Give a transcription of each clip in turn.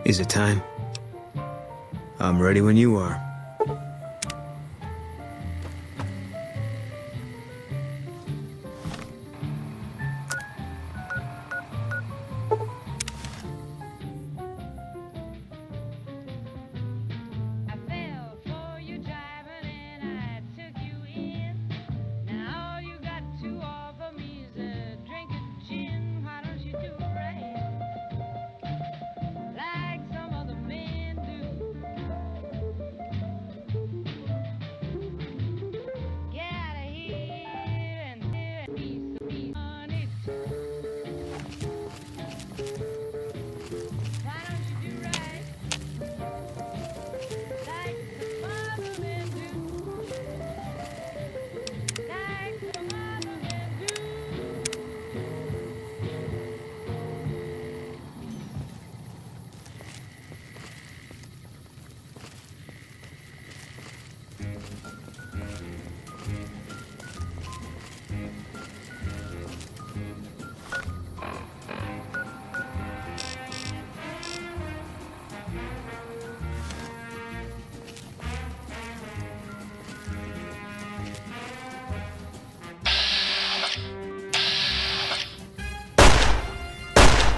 Is it time? I'm ready when you are.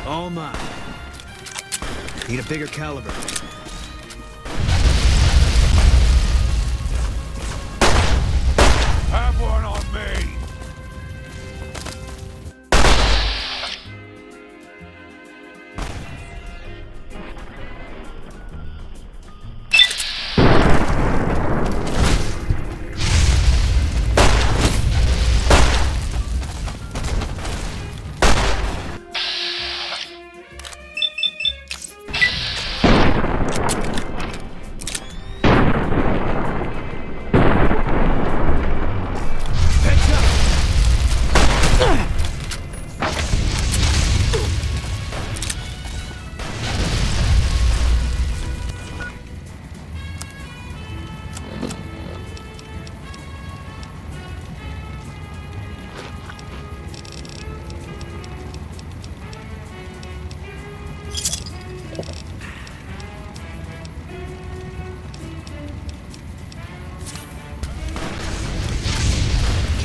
All mine. Need a bigger caliber. Have one on me!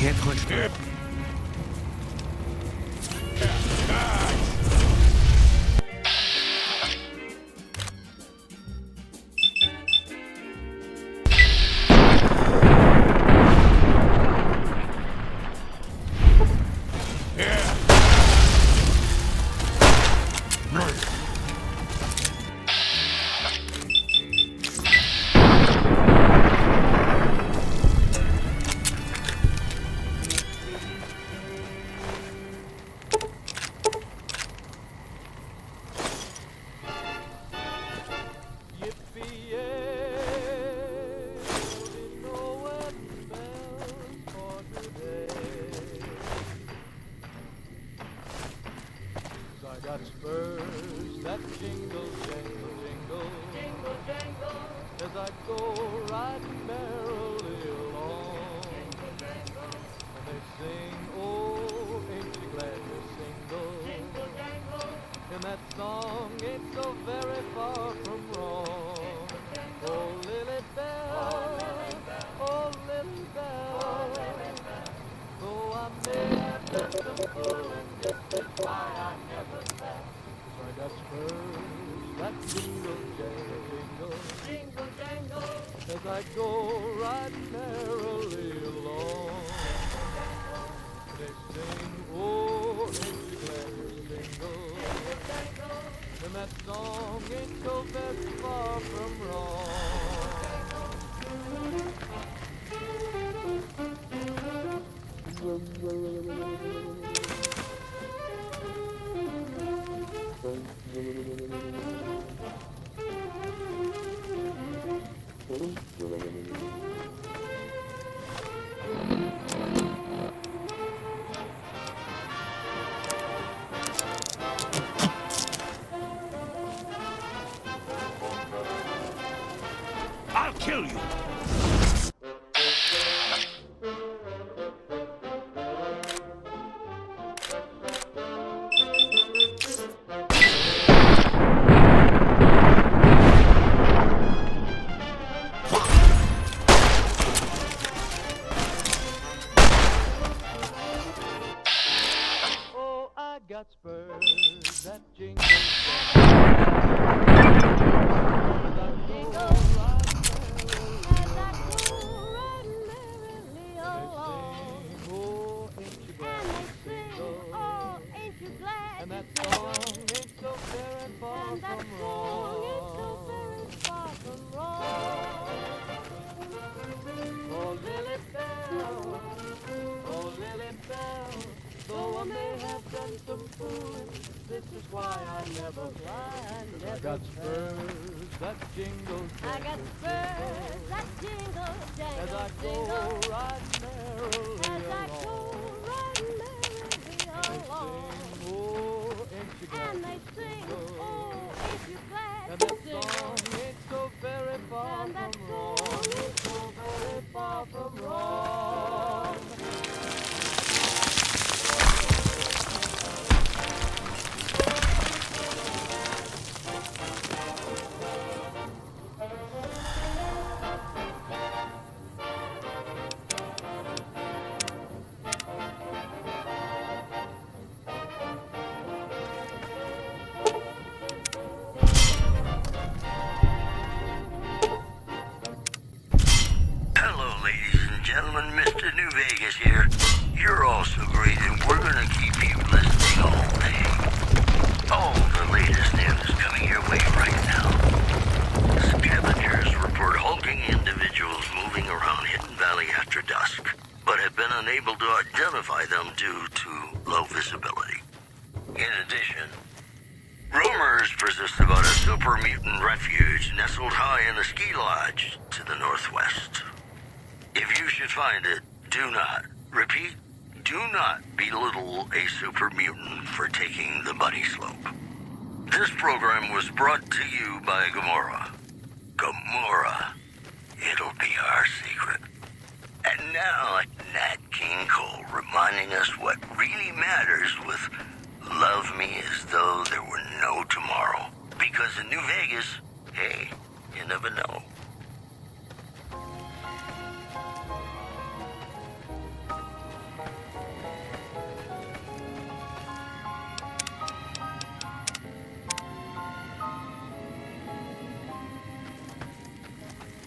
Can't punch through. I got spurs that jingle, jangle, jingle, jingle, jangle, as I go riding merrily along. Jingle, jangle, and they sing, oh, ain't you glad you're single? Jingle, jangle, and that song ain't so very far from wrong. Oh, Lily Bell, oh, Lily Bell, though I may have done some fooling, this is why I never left. So I got spurs that jingle, jangle, jingle, jingle, jangle, as I go riding merrily along. They sing, oh, ain't you glad you're single? And that song ain't so very far from wrong. I'll kill you! that jingle jangle. As I go riding merrily along. They sing, oh, ain't you glad? And they sing, oh, ain't you glad? And that song ain't so very far And that from song ain't so wrong. very far from wrong. Oh, Lily Bell, oh, Lily Bell, though I may have done some fooling, this is why I never fly. I got spurs that jingle, I got jangle, spurs that jingle, jangle, as I jingle. go riding merrily As I along. go riding merrily They along. sing, oh, ain't you glad? And they sing, oh, ain't you glad? And to that jingle? song ain't so very far And that from song wrong. ain't so very far from wrong. Hello, ladies and gentlemen. Mr. New Vegas here. You're all so great, and we're gonna keep you listening all day. All the latest news coming your way right now. Scavengers report hulking individuals moving around Hidden Valley after dusk, but have been unable to identify them due to low visibility. In addition, rumors persist about a super mutant refuge nestled high in a ski lodge to the northwest. If you should find it, do not, repeat, do not belittle a super mutant for taking the bunny slope. This program was brought to you by Gamora. Gamora. It'll be our secret. And now, Nat King Cole reminding us what really matters with Love Me As Though There Were No Tomorrow. Because in New Vegas, hey, you never know.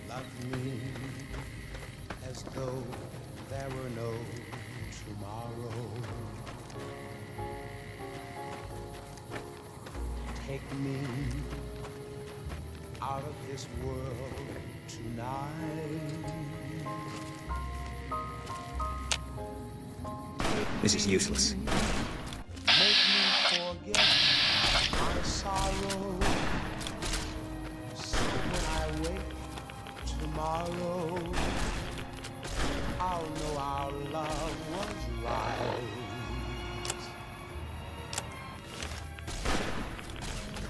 Love me as though there were no tomorrow. Take me out of this world tonight. This is useless. Make me forget my sorrow. So when I wake tomorrow, I'll know our love was right.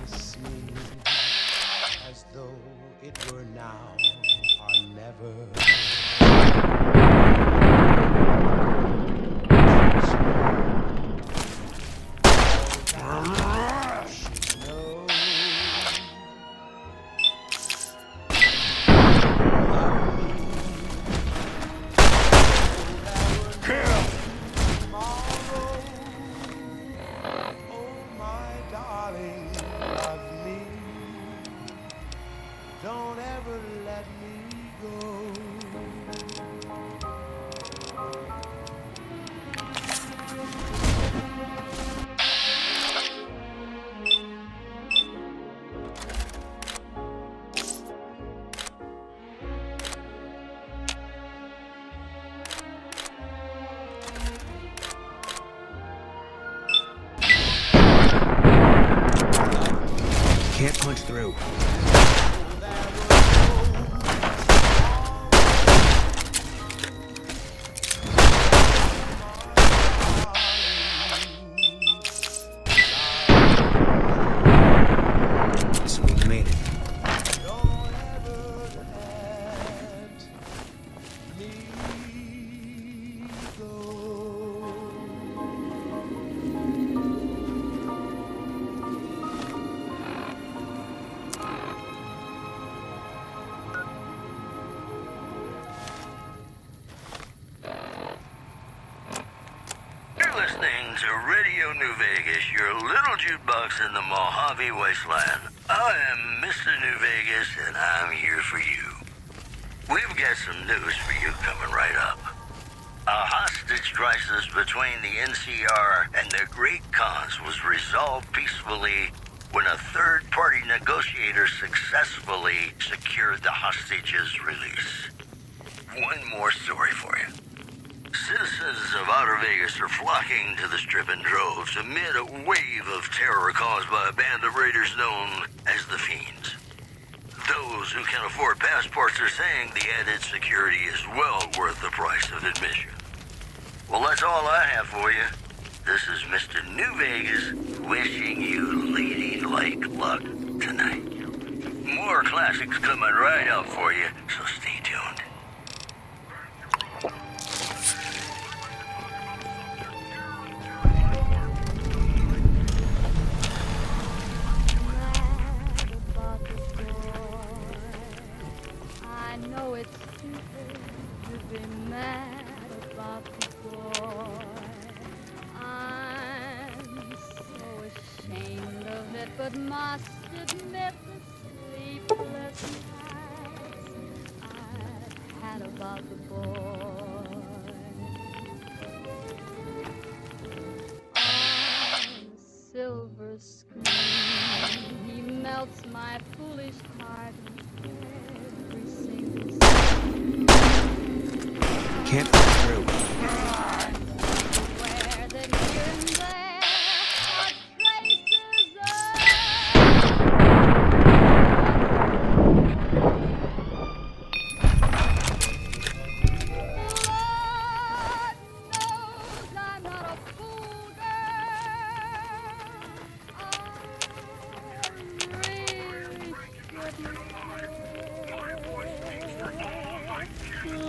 Kiss me as though it were now or never. Don't ever let me go. Can't punch through. Sweet, made it. Don't ever let me go. Radio New Vegas, your little jukebox in the Mojave Wasteland. I am Mr. New Vegas, and I'm here for you. We've got some news for you coming right up. A hostage crisis between the NCR and the Great Khans was resolved peacefully when a third-party negotiator successfully secured the hostage's release. One more story for you. Citizens of Outer Vegas are flocking to the Strip in droves amid a wave of terror caused by a band of raiders known as the Fiends. Those who can afford passports are saying the added security is well worth the price of admission. Well, that's all I have for you. This is Mr. New Vegas wishing you ladylike luck tonight. More classics coming right up for you, so stay tuned. I know it's stupid to be mad about the boy. I'm so ashamed of it, but must admit the sleepless nights I've had about the boy. On the silver screen, he melts my foolish heart. Can't push through. Where the here and there are traces of Lord knows I'm not a fool, girl. I really shouldn't.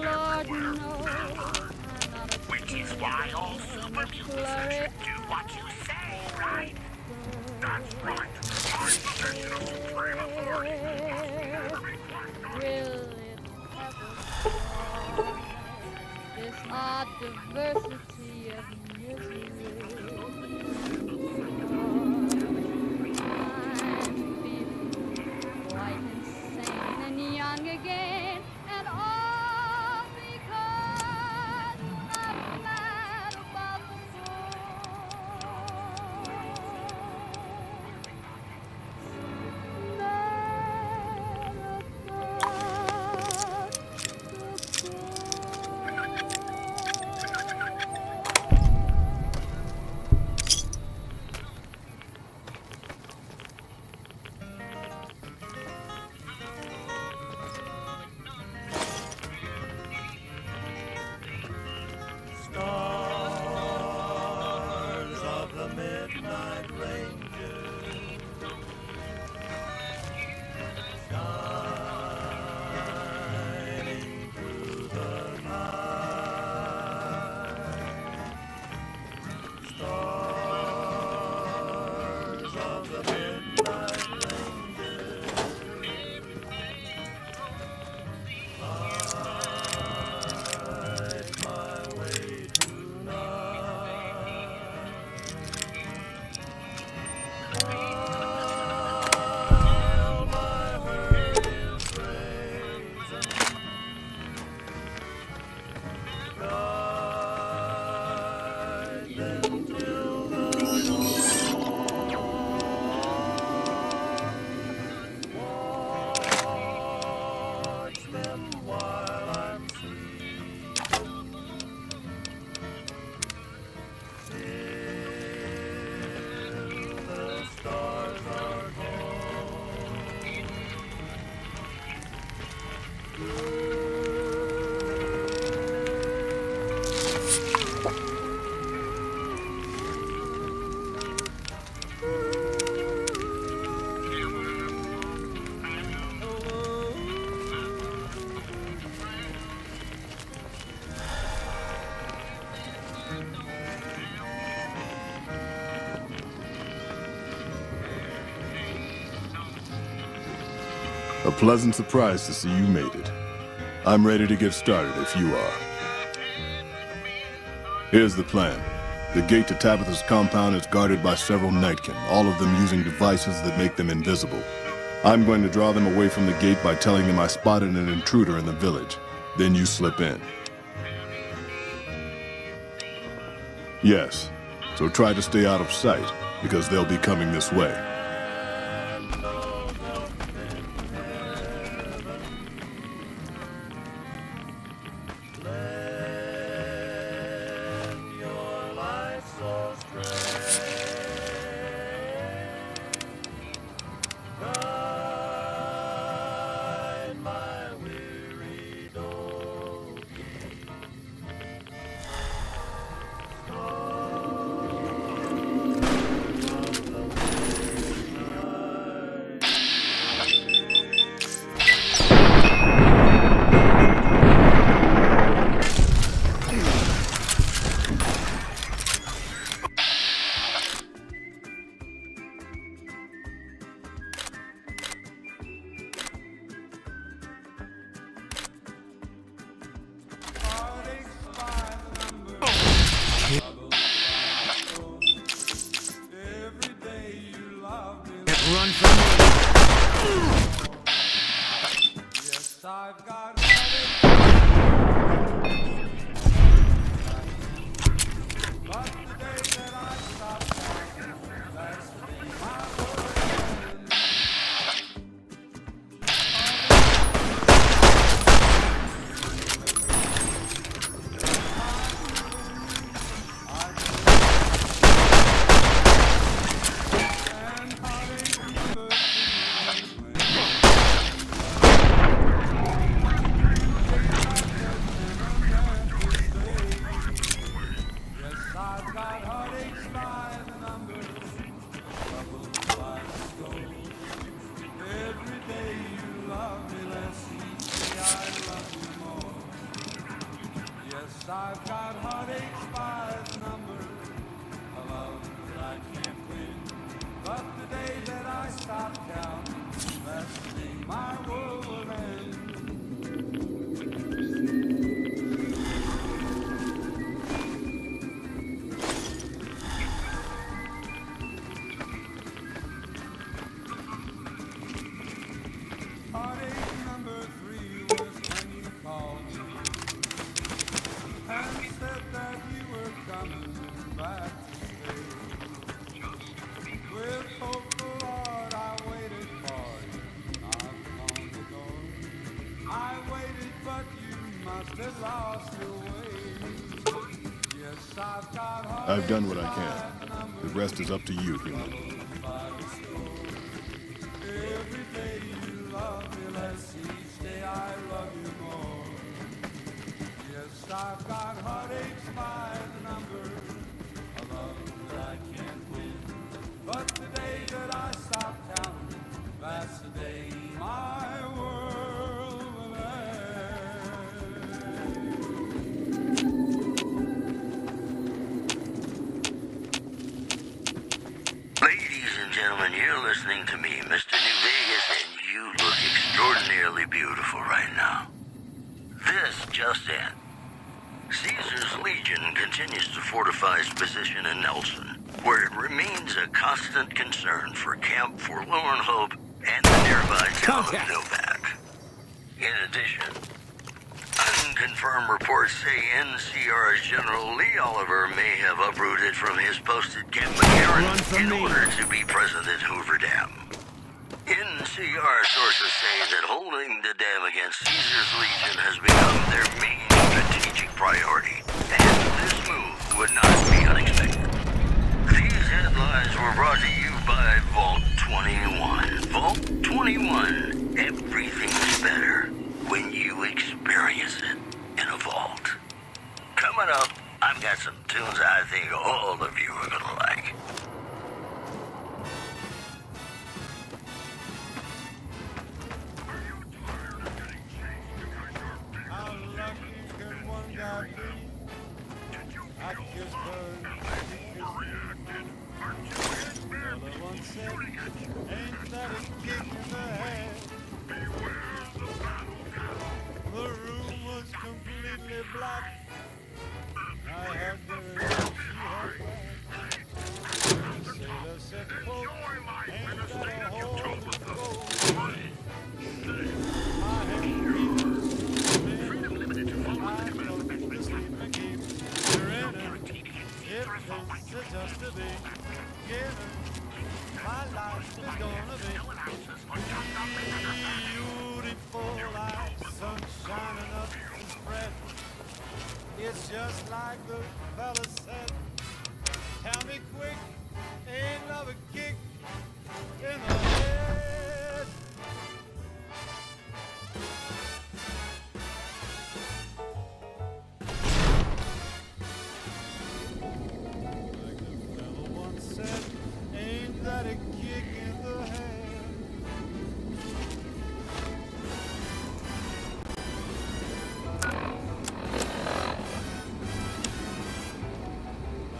Lord knows I'm not a Which is why all super mutants should do what you say, right? That's right. My position of supreme authority must never be questioned. Will it ever stop this odd diversity of misery? I'm feeling quite insane and young again, and all because I'm mad about the Stars of the midnight ranges, shining through the night. Stars of the midnight ranges, light my way tonight. While my hurt is raging, guide them till the dawn. Watch them while I'm sleeping, till the stars are A pleasant surprise to see you made it. I'm ready to get started if you are. Here's the plan. The gate to Tabitha's compound is guarded by several Nightkin, all of them using devices that make them invisible. I'm going to draw them away from the gate by telling them I spotted an intruder in the village. Then you slip in. Yes, so try to stay out of sight, because they'll be coming this way. Run from me. Yes, I've got but the day that I stopped counting, that's the day my world ends. I've got heartaches by the number, troubles by the score. Every day you love me less, each day I love you more. Yes, I've got heartaches by the number, a love that I can't win. But the day that I stop counting, that's the day my world will end. Heartache number 3 was when you called me and said that you were coming back to stay. With hope, Lord, I waited for you, knocked on the door. I waited, but you must have lost your way. Yes, I've got heartache. I've done what I can. The rest is up to you, human. Every day you love me less, each day I love you more. Yes, I've got heartaches by the number, a love that I can't win. But the day that I stop counting, that's the day my world will Ladies and gentlemen, you're listening to me, Mr. New Vegas, and you look extraordinarily beautiful right now. This just in. Caesar's Legion continues to fortify its position in Nelson, where it remains a constant concern for Camp Forlorn Hope and the nearby town of Novak. In addition, unconfirmed reports say NCR's General Lee Oliver may have uprooted from his post at Camp McCarran in order to be present at Hoover Dam. NCR sources say that holding the dam against Caesar's Legion has become their main strategic priority, and this move would not be unexpected. These headlines were brought to you by Vault 21. Vault 21. Everything's better when you experience it in a vault. Coming up, I've got some tunes I think all of you are gonna like. How lucky can one guy be? I kissed her and she kissed me. Another one said, ain't that a kick in the head? The room was completely black. I had her and she had I go to sleep and keep grinning. If this is just to be given, my life is gonna be beautiful like sun shining up and spread. It's just like the fella said. Tell me quick, ain't love a kick in the head? Like the fella once said, ain't that a kick in the head?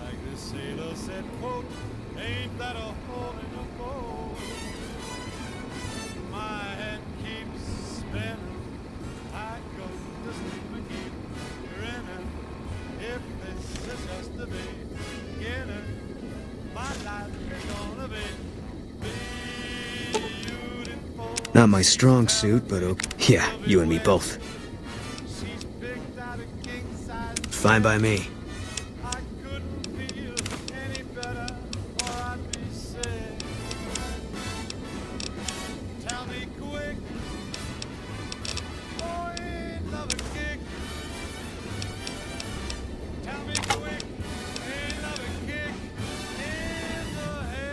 Like the sailor said, quote, ain't that a hole in the boat? My head keeps spinning. I go to sleep and keep grinning. If this is just the beginning, my life is gonna be beautiful. Not my strong suit, but okay. Yeah, you and me both. She's picked out a king size. Fine by me. I couldn't feel any better, or I'd be sick. Tell me quick, oh, ain't love a kick? Tell me quick, ain't love a kick in the head?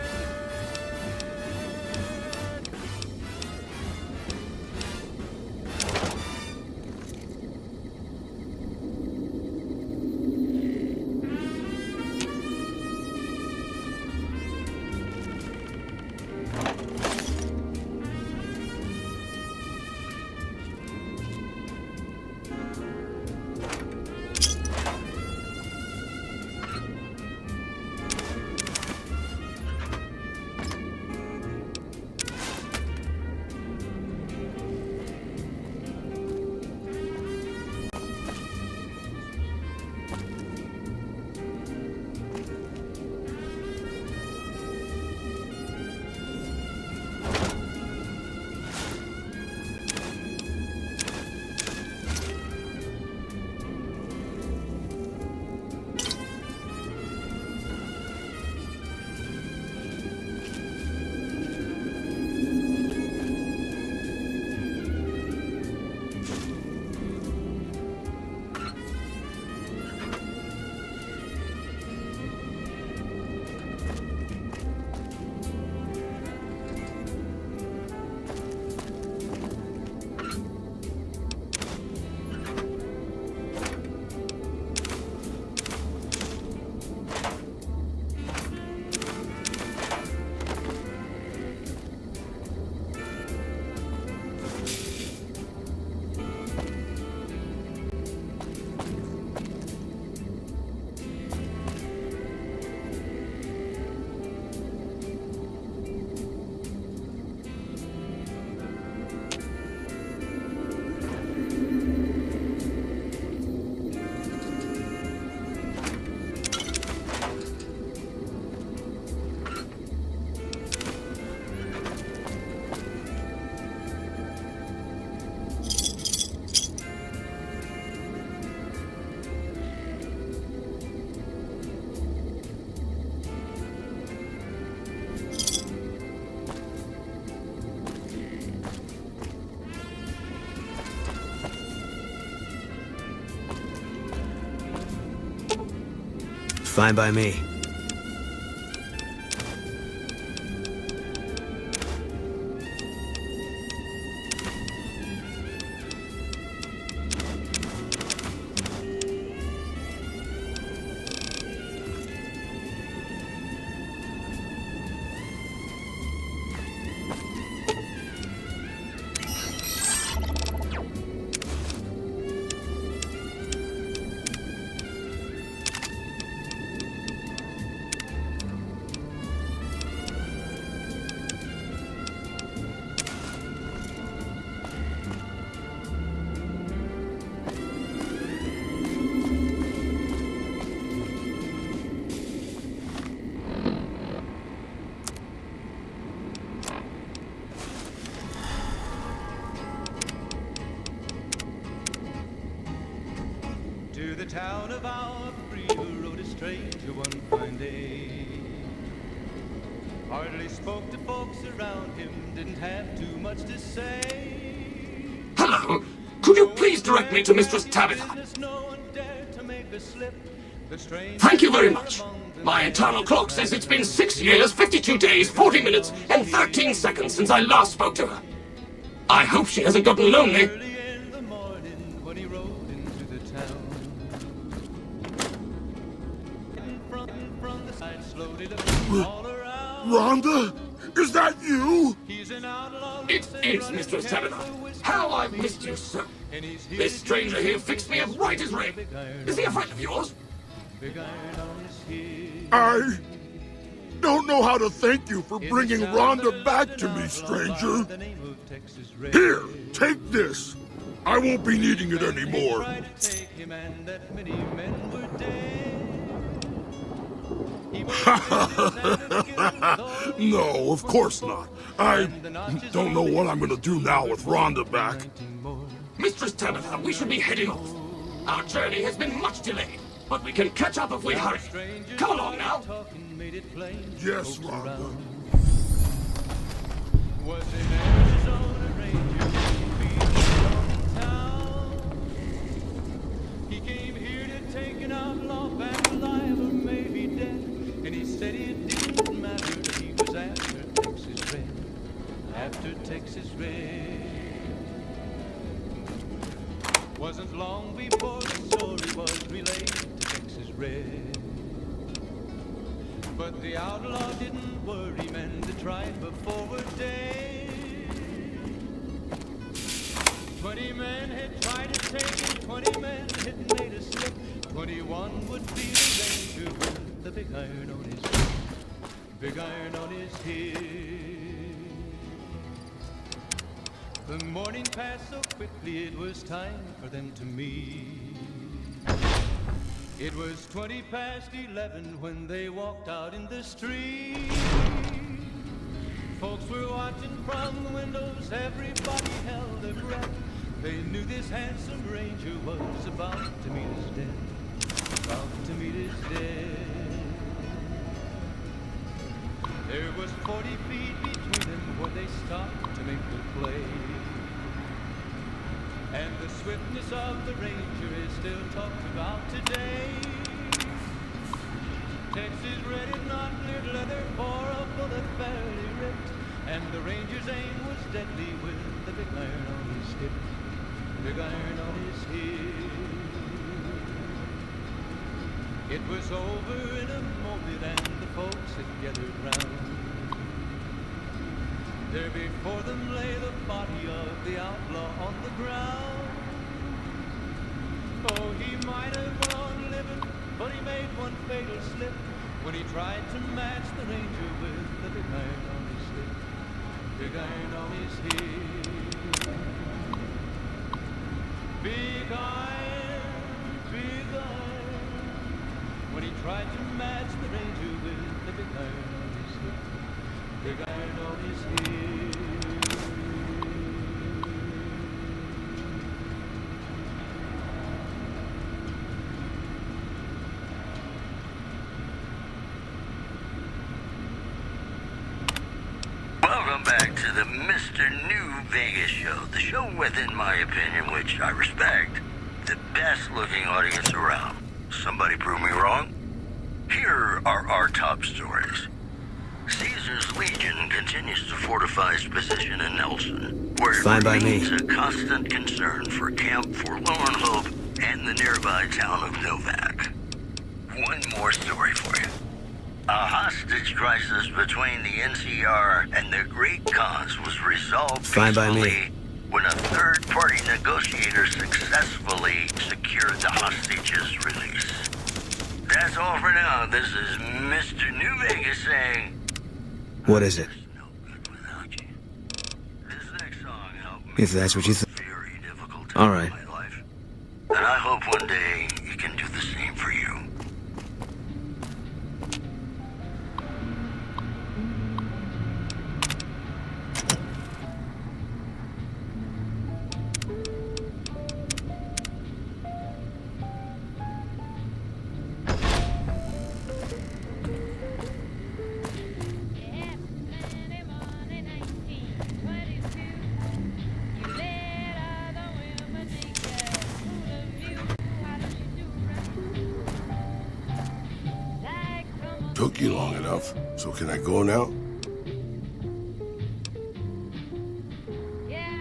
Fine by me. To the town of our River rode a stranger one fine day. Hardly spoke to folks around him, didn't have too much to say. Hello. Could you please direct me to Mistress Tabitha? No one dared to make a slip. The stranger Thank you very much. My internal clock says it's been 6 years, 52 days, 40 minutes, and 13 seconds since I last spoke to her. I hope she hasn't gotten lonely. early in the morning when he rode into the town. From the side, slowly looking all around. Rhonda? Is that you? He's an outlaw. It is, Mistress Tabitha. How I've missed you so. This stranger here fixed me as right as rain. Is he a friend of yours? Big iron on his heel. I don't know how to thank you for bringing Rhonda back to me, stranger. The name of Texas Red. Here, take this. I won't be needing it anymore. Tried to take him, and that many men were dead. He was No, of course not. I don't know what I'm gonna do now with Rhonda back. Mistress Tabitha, we should be heading off. Our journey has been much delayed, but we can catch up if we hurry. Come along now. Yes, Rhonda. Was in Arizona Ranger in town. He came here to take an outlaw back alive or maybe dead. And he said it didn't matter, he was after Texas Red. After Texas Red. Wasn't long before the story was relayed to Texas Red. But the outlaw didn't worry men that tried before were dead. 20 men had tried to take him, 20 men had made a slip. 21 would be the ranger with the big iron on his hip. Big iron on his hip. The morning passed so quickly it was time for them to meet. It was 20 past 11 when they walked out in the street. Folks were watching from the windows, everybody held their breath. They knew this handsome ranger was about to meet his death. About to meet his death. There was 40 feet between them when they stopped to make their play. And the swiftness of the ranger is still talked about today. Texas Red had not cleared leather for a bullet fairly ripped. And the ranger's aim was deadly with the big iron on his hip. Big iron on his hip. It was over in a moment and the folks had gathered round. There before them lay the body of the outlaw on the ground. Oh, he might have gone living, but he made one fatal slip when he tried to match the ranger with the big iron on his hip. Big iron on his hip. Big iron, big iron. When he tried to match the ranger with the big iron on his hip. Big iron on his hip. Welcome back to the Mr. New Vegas show. The show with, in my opinion, which I respect, the best looking audience around. Somebody prove me wrong? Here are our top stories. Caesar's Legion continues to fortify its position in Nelson, where it Fine by me. remains a constant concern for Camp Forlorn Hope and the nearby town of Novak. One more story for you. A hostage crisis between the NCR and the Great Cause was resolved Fine by me. peacefully when a third-party negotiator successfully secured the hostages' release. That's all for now. This is Mr. New Vegas saying, What is it? "It's no good without you." This next song helped me If that's what you through a very difficult All time right. in my life. And I hope one day it can do the same for you. Took you long enough, so can I go now?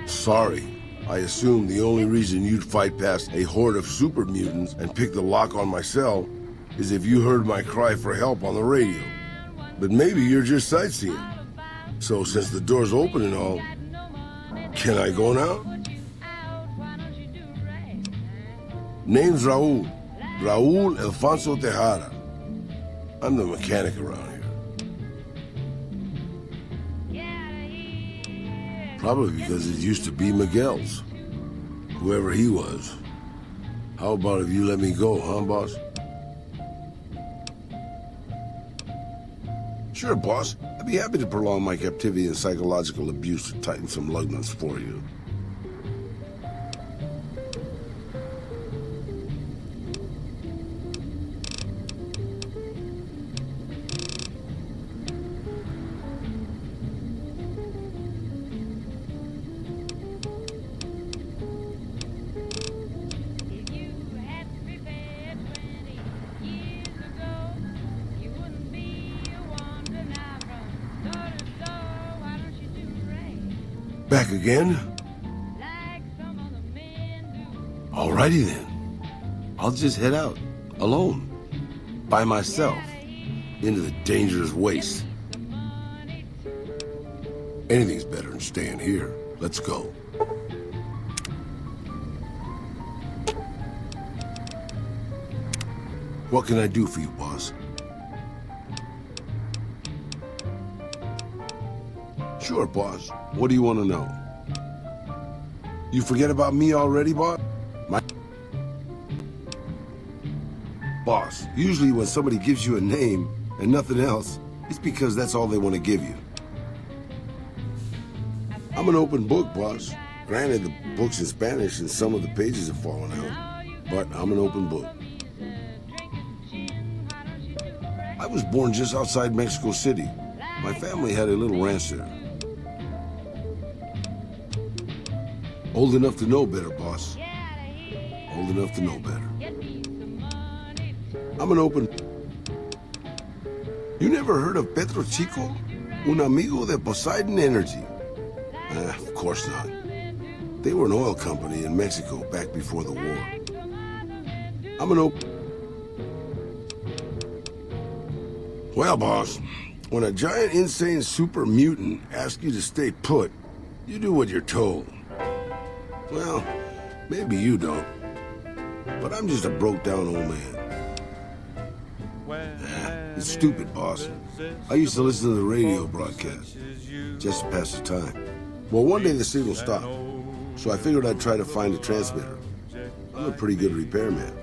Sorry. I assumed the only reason you'd fight past a horde of super mutants and pick the lock on my cell is if you heard my cry for help on the radio. But maybe you're just sightseeing. So since the door's open and all, can I go now? Name's Raul. Raul Alfonso Tejada. I'm the mechanic around here. Probably because it used to be Miguel's. Whoever he was. How about if you let me go, huh, boss? Sure, boss. I'd be happy to prolong my captivity and psychological abuse to tighten some lug nuts for you. Back again? Alrighty then. I'll just head out, alone, by myself, into the dangerous waste. Anything's better than staying here. Let's go. What can I do for you, boss? Sure, boss. What do you want to know? You forget about me already, boss? Boss, usually when somebody gives you a name and nothing else, it's because that's all they want to give you. I'm an open book, boss. Granted, the book's in Spanish and some of the pages have fallen out, but I'm an open book. I was born just outside Mexico City. My family had a little ranch there. Old enough to know better, boss. Old enough to know better. I'm an open... You never heard of Petro Chico? Un amigo de Poseidon Energy? Of course not. They were an oil company in Mexico back before the war. I'm an open... Well, boss, when a giant, insane super mutant asks you to stay put, you do what you're told. Well, maybe you don't. But I'm just a broke-down old man. It's stupid, boss. I used to listen to the radio broadcast, just to pass the time. Well, one day the signal stopped, so I figured I'd try to find a transmitter. I'm a pretty good repairman.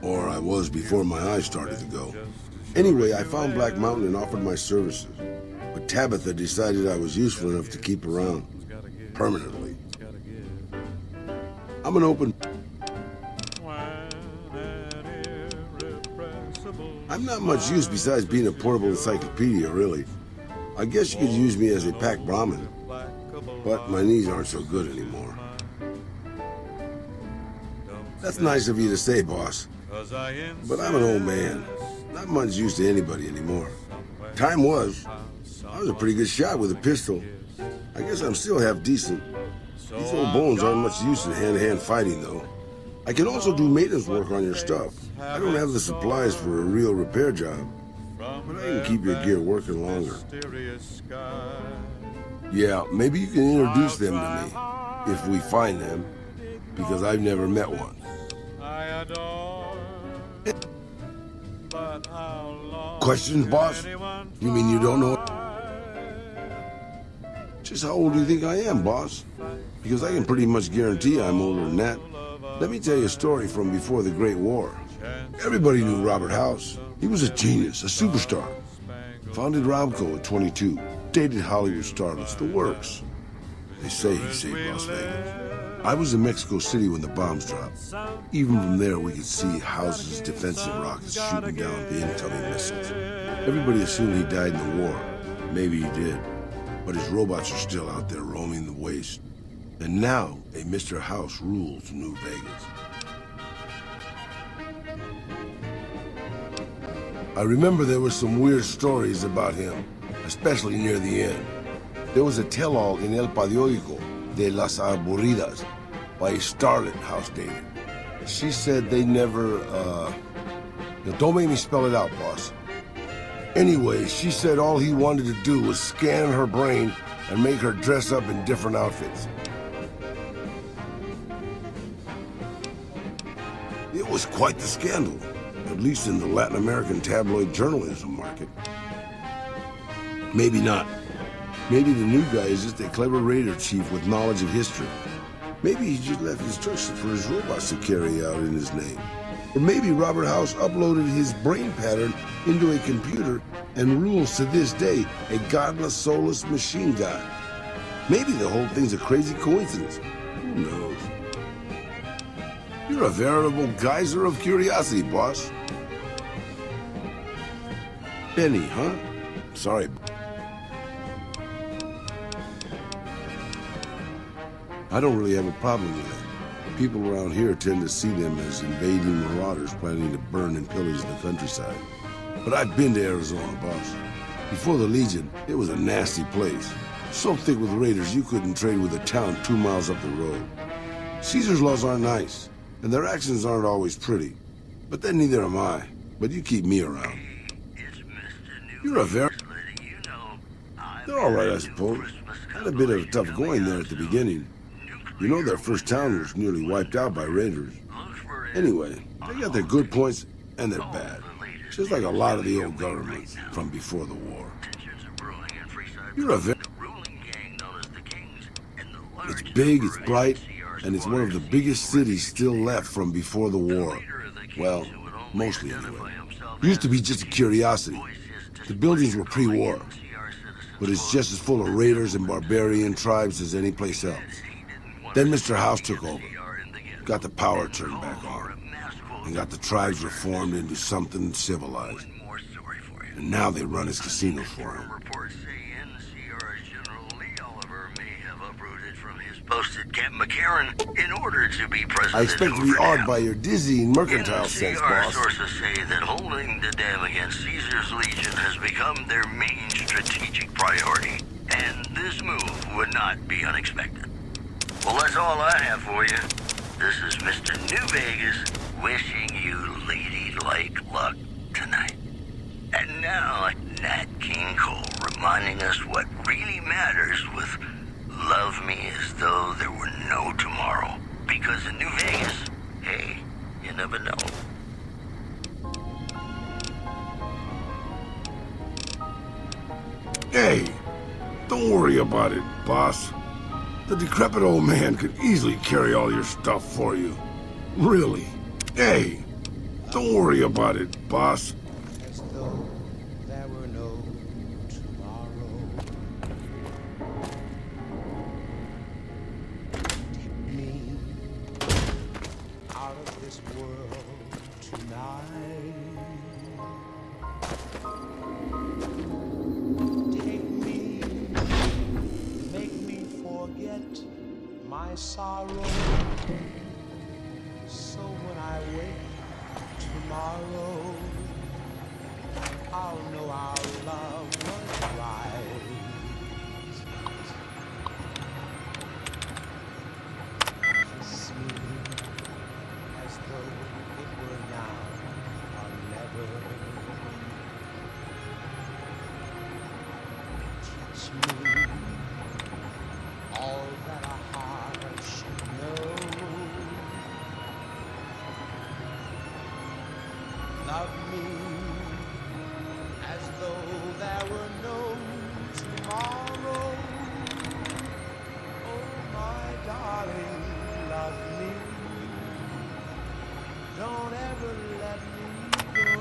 Or I was before my eyes started to go. Anyway, I found Black Mountain and offered my services. But Tabitha decided I was useful enough to keep around. Permanently. I'm an open... I'm not much use besides being a portable encyclopedia, really. I guess you could use me as a pack Brahmin. But my knees aren't so good anymore. That's nice of you to say, boss. But I'm an old man. Not much use to anybody anymore. Time was. I was a pretty good shot with a pistol. I guess I'm still half decent. These old bones aren't much use in hand-to-hand fighting, though. I can also do maintenance work on your stuff. I don't have the supplies for a real repair job, but I can keep your gear working longer. Yeah, maybe you can introduce them to me, if we find them, because I've never met one. Questions, boss? You mean you don't know? Just how old do you think I am, boss? Because I can pretty much guarantee I'm older than that. Let me tell you a story from before the Great War. Everybody knew Robert House. He was a genius, a superstar. Founded Robco at 22. Dated Hollywood starlets, the works. They say he saved Las Vegas. I was in Mexico City when the bombs dropped. Even from there, we could see House's defensive rockets shooting down the incoming missiles. Everybody assumed he died in the war. Maybe he did. But his robots are still out there roaming the waste. And now, a Mr. House rules New Vegas. I remember there were some weird stories about him, especially near the end. There was a tell-all in El Periódico de las Aburridas by a starlet house dated. She said they never, don't make me spell it out, boss. Anyway, she said all he wanted to do was scan her brain and make her dress up in different outfits. It was quite the scandal, at least in the Latin American tabloid journalism market. Maybe not. Maybe the new guy is just a clever raider chief with knowledge of history. Maybe he just left instructions for his robots to carry out in his name. Or maybe Robert House uploaded his brain pattern into a computer and rules to this day a godless, soulless machine god. Maybe the whole thing's a crazy coincidence. Who knows? You're a veritable geyser of curiosity, boss. Benny, huh? Sorry. I don't really have a problem with that. People around here tend to see them as invading marauders planning to burn and pillage the countryside. But I've been to Arizona, boss. Before the Legion, it was a nasty place. So thick with raiders you couldn't trade with a town 2 miles up the road. Caesar's laws aren't nice, and their actions aren't always pretty. But then neither am I. But you keep me around. You're a very... They're all right, I suppose. Had a bit of tough going there at the beginning. You know their first town was nearly wiped out by raiders. Anyway, they got their good points and their bad. Just like a lot of the old governments from before the war. You're a very... It's big, it's bright, and it's one of the biggest cities still left from before the war. Well, mostly anyway. Used to be just a curiosity. The buildings were pre-war. But it's just as full of raiders and barbarian tribes as any place else. Then Mr. House took over, got the power turned back on, and got the tribes reformed into something civilized. And now they run his casino for him. Posted Camp McCarran in order to be president. I expect to be awed by your dizzying mercantile sense, boss. Sources say that holding the dam against Caesar's Legion has become their main strategic priority, and this move would not be unexpected. Well, that's all I have for you. This is Mr. New Vegas wishing you ladylike luck tonight. And now, Nat King Cole reminding us what really matters with love me as though there were no tomorrow. Because in New Vegas, hey, you never know. Hey, don't worry about it, boss. The decrepit old man could easily carry all your stuff for you. Really. Hey, don't worry about it, boss. As though there were no tomorrow. Take me out of this world tonight. Take me, make me forget my sorrow. So when I wake tomorrow, I'll know our love was right. Kiss me as though it were now or never. Teach me all that a heart should know. Love me as though there were no tomorrow. Oh, my darling, love me. Don't ever let me go.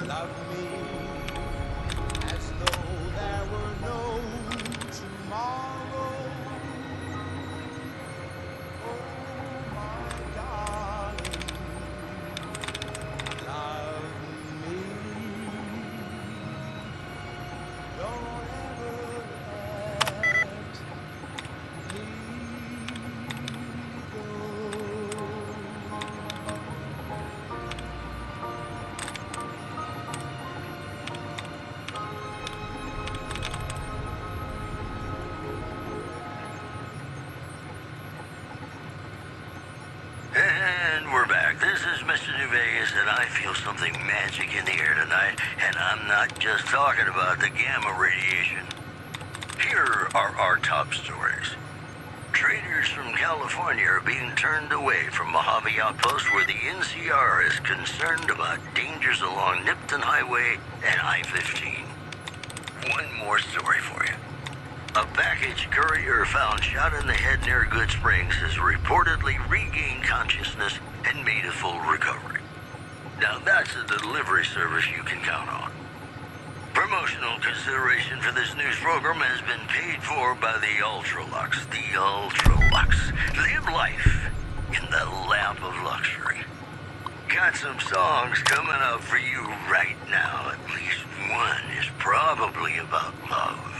Love me as though there were no tomorrow. that I feel something magic in the air tonight, and I'm not just talking about the gamma radiation. Here are our top stories. Traders from California are being turned away from Mojave Outpost where the NCR is concerned about dangers along Nipton Highway and I-15. One more story for you. A package courier found shot in the head near Good Springs has reportedly regained consciousness and made a full recovery. Now that's a delivery service you can count on. Promotional consideration for this news program has been paid for by the Ultralux. The Ultralux. Live life in the lap of luxury. Got some songs coming up for you right now. At least one is probably about love.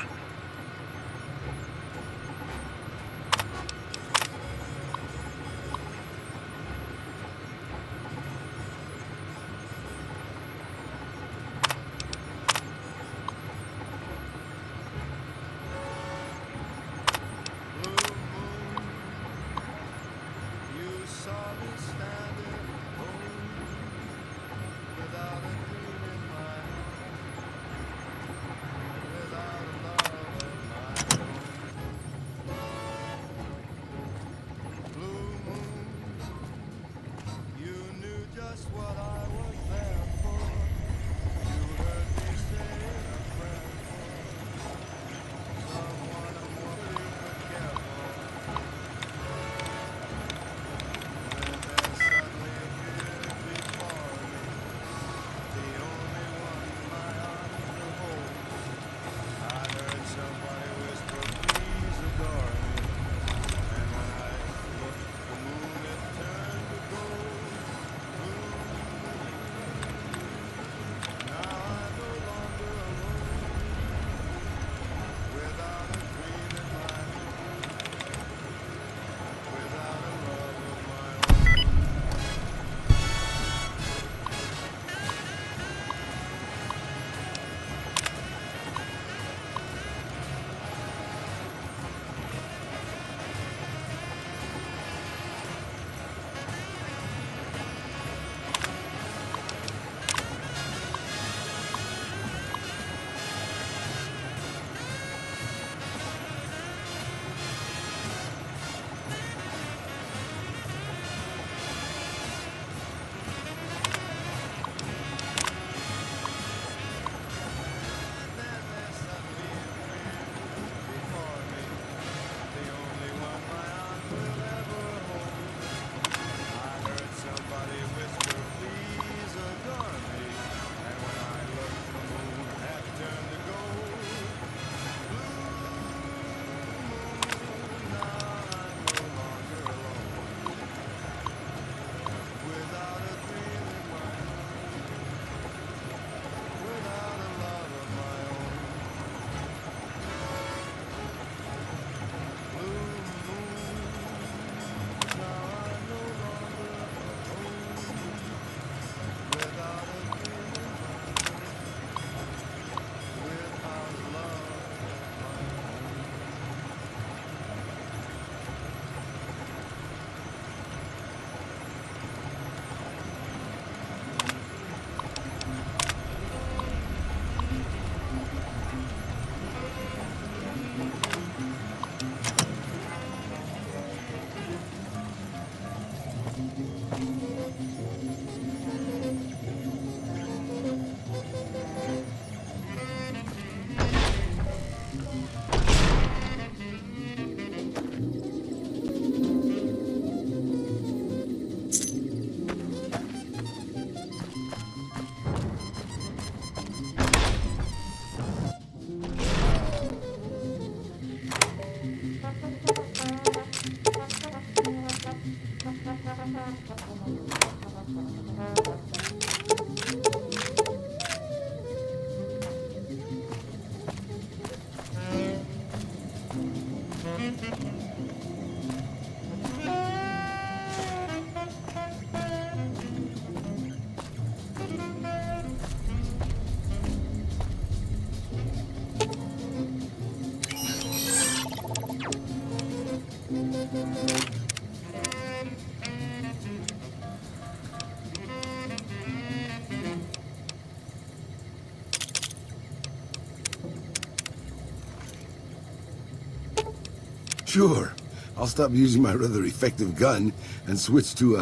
Sure. I'll stop using my rather effective gun and switch to,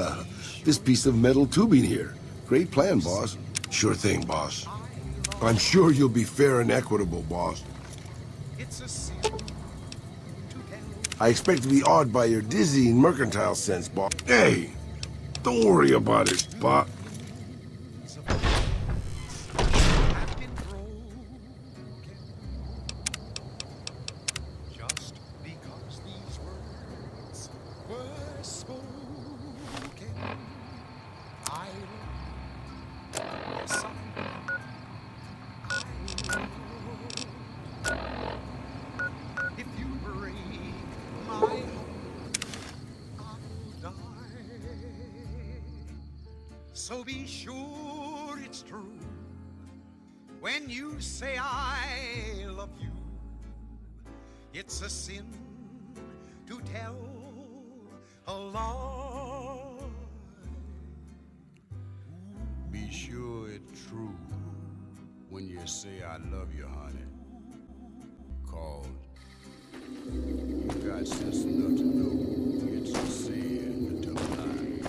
this piece of metal tubing here. Great plan, boss. Sure thing, boss. I'm sure you'll be fair and equitable, boss. I expect to be awed by your dizzying mercantile sense, boss. Hey, don't worry about it, boss. So be sure it's true when you say I love you. It's a sin to tell a lie. Be sure it's true when you say I love you, honey. 'Cause you got sense enough to know it's a sin to tell a lie.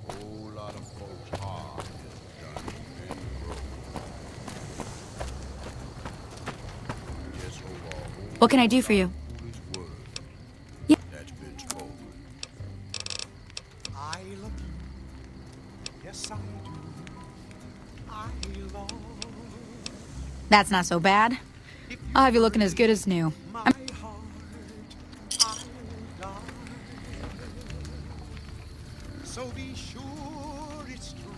Whole lot of folks are done and broke. Just over a whole What can I do for you? foolish word Yeah. that's been spoken. I love you. Yes, I do. I love That's not so bad. I'll have you looking as good as new. my heart. I'll die. So be sure it's true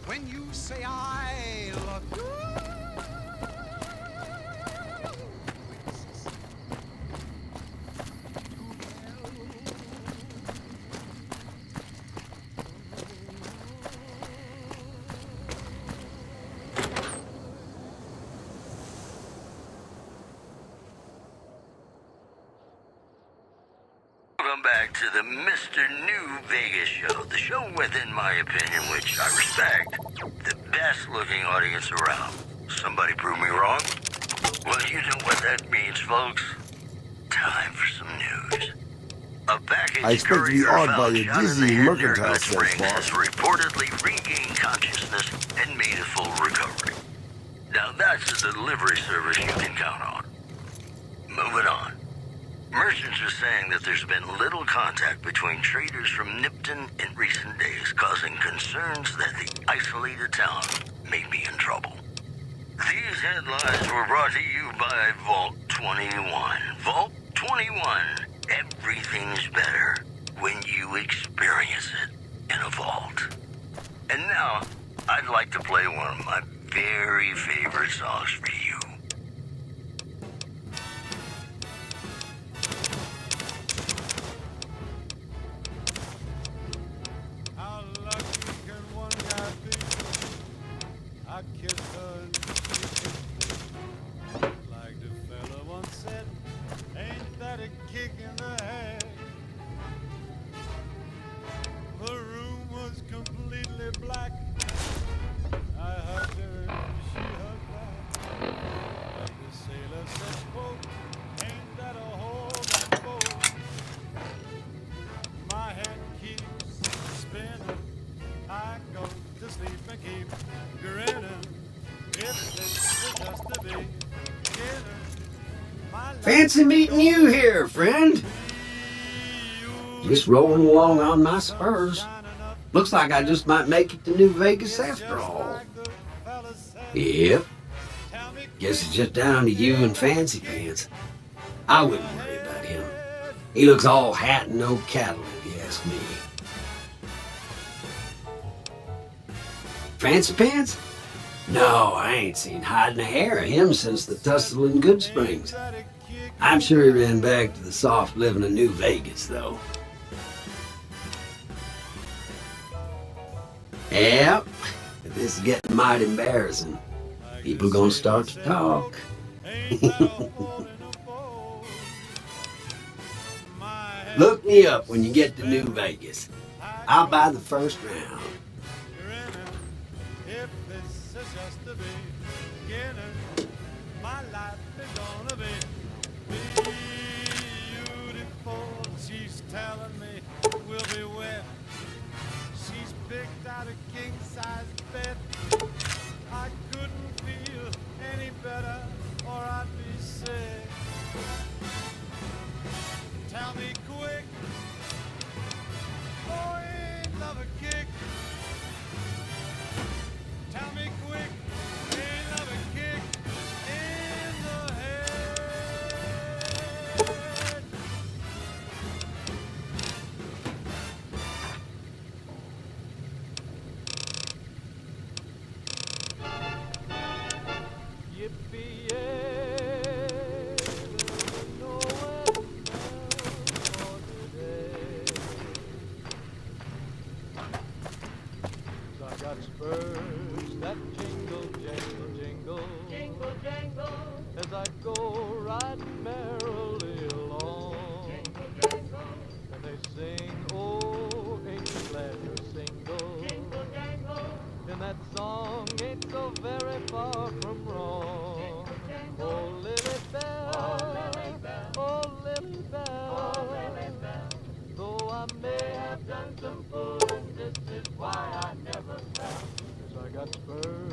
when you say I love you. Welcome back to the Mr. New Vegas show. The show with, in my opinion, which I respect, the best looking audience around. Somebody prove me wrong? Well, you know what that means, folks. Time for some news. A package I expect to be courier awed by found your shot in the dizzying head near mercantile Good sense, Springs boss. has reportedly regained consciousness and made a full recovery. Now that's a delivery service you can count on. Moving on. Merchants are saying that there's been little contact between traders from Nipton in recent days, causing concerns that the isolated town may be in trouble. These headlines were brought to you by Vault 21. Vault 21. Everything's better when you experience it in a vault. And now, I'd like to play one of my very favorite songs for you. How lucky can one guy be? I kissed her and she kissed me. Like the fella once said, ain't that a kick in the head? The room was completely black. I hugged her and she hugged back. Like the sailor said, quote, ain't that a whole lot boat? My head keeps spinning. I go to sleep and keep grinning. If this is just the beginning, my life Fancy meeting you here, friend. Just rolling along on my spurs. Looks like I just might make it to New Vegas after all. Yep. Guess it's just down to you and Fancy Pants. I wouldn't worry about him. He looks all hat and no cattle, if you ask me. Fancy Pants? No, I ain't seen hide nor hair of him since the tussle in Good Springs. I'm sure he ran back to the soft living of New Vegas, though. Yep, this is getting mighty embarrassing. People gonna start to talk. Look me up when you get to New Vegas. I'll buy the first round. if this is just the beginning, my life is gone. telling me we'll be wed. She's picked out a king-size bed. I couldn't feel any better or I'd be sick. Tell me quick, oh, ain't love a kick? Tell me quick, ain't love a kick in the head? Yippee-yay, there's nowhere for today. 'Cause I got spurs that jingle, jangle, jingle, jingle, jangle, as I go riding merrily along. Jingle, jangle, and they sing, oh, ain't you glad you're single? Jingle, jangle, and that song ain't so very far from wrong. Oh, Lily Bell, oh, Lily Bell, oh, Lily Bell, though I may have done some fooling, this is why I never fell. 'Cause I got spurs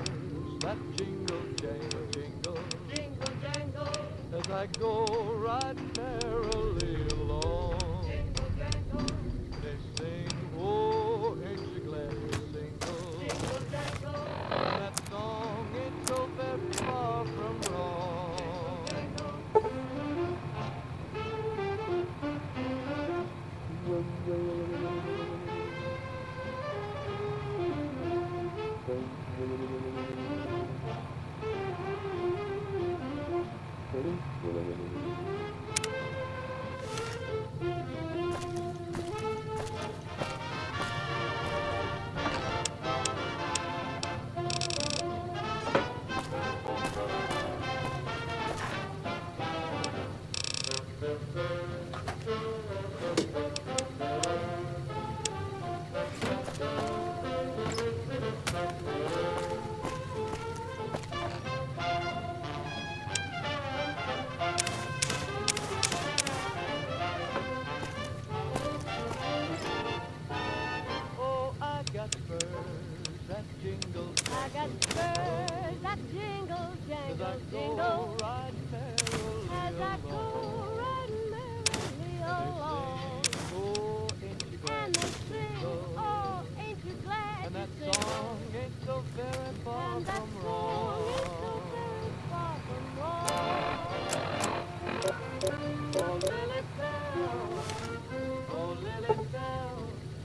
that jingle, jangle, jingle, jingle, jangle, as I go riding merrily along. Jingle, jangle, they sing, oh, ain't you glad you're single? Jingle, jangle, and that song ain't so very far from wrong. Jingle, oh, I got spurs that jingle, I got spurs that jingle, jangle, jingle, riding merrily as I go riding merrily along. oh, ain't you glad And they you're sing, single? oh, ain't you glad And you're that single? song ain't so very far And that from song ain't so wrong. very far from wrong. Oh, Lily Bell, oh, Lily Bell,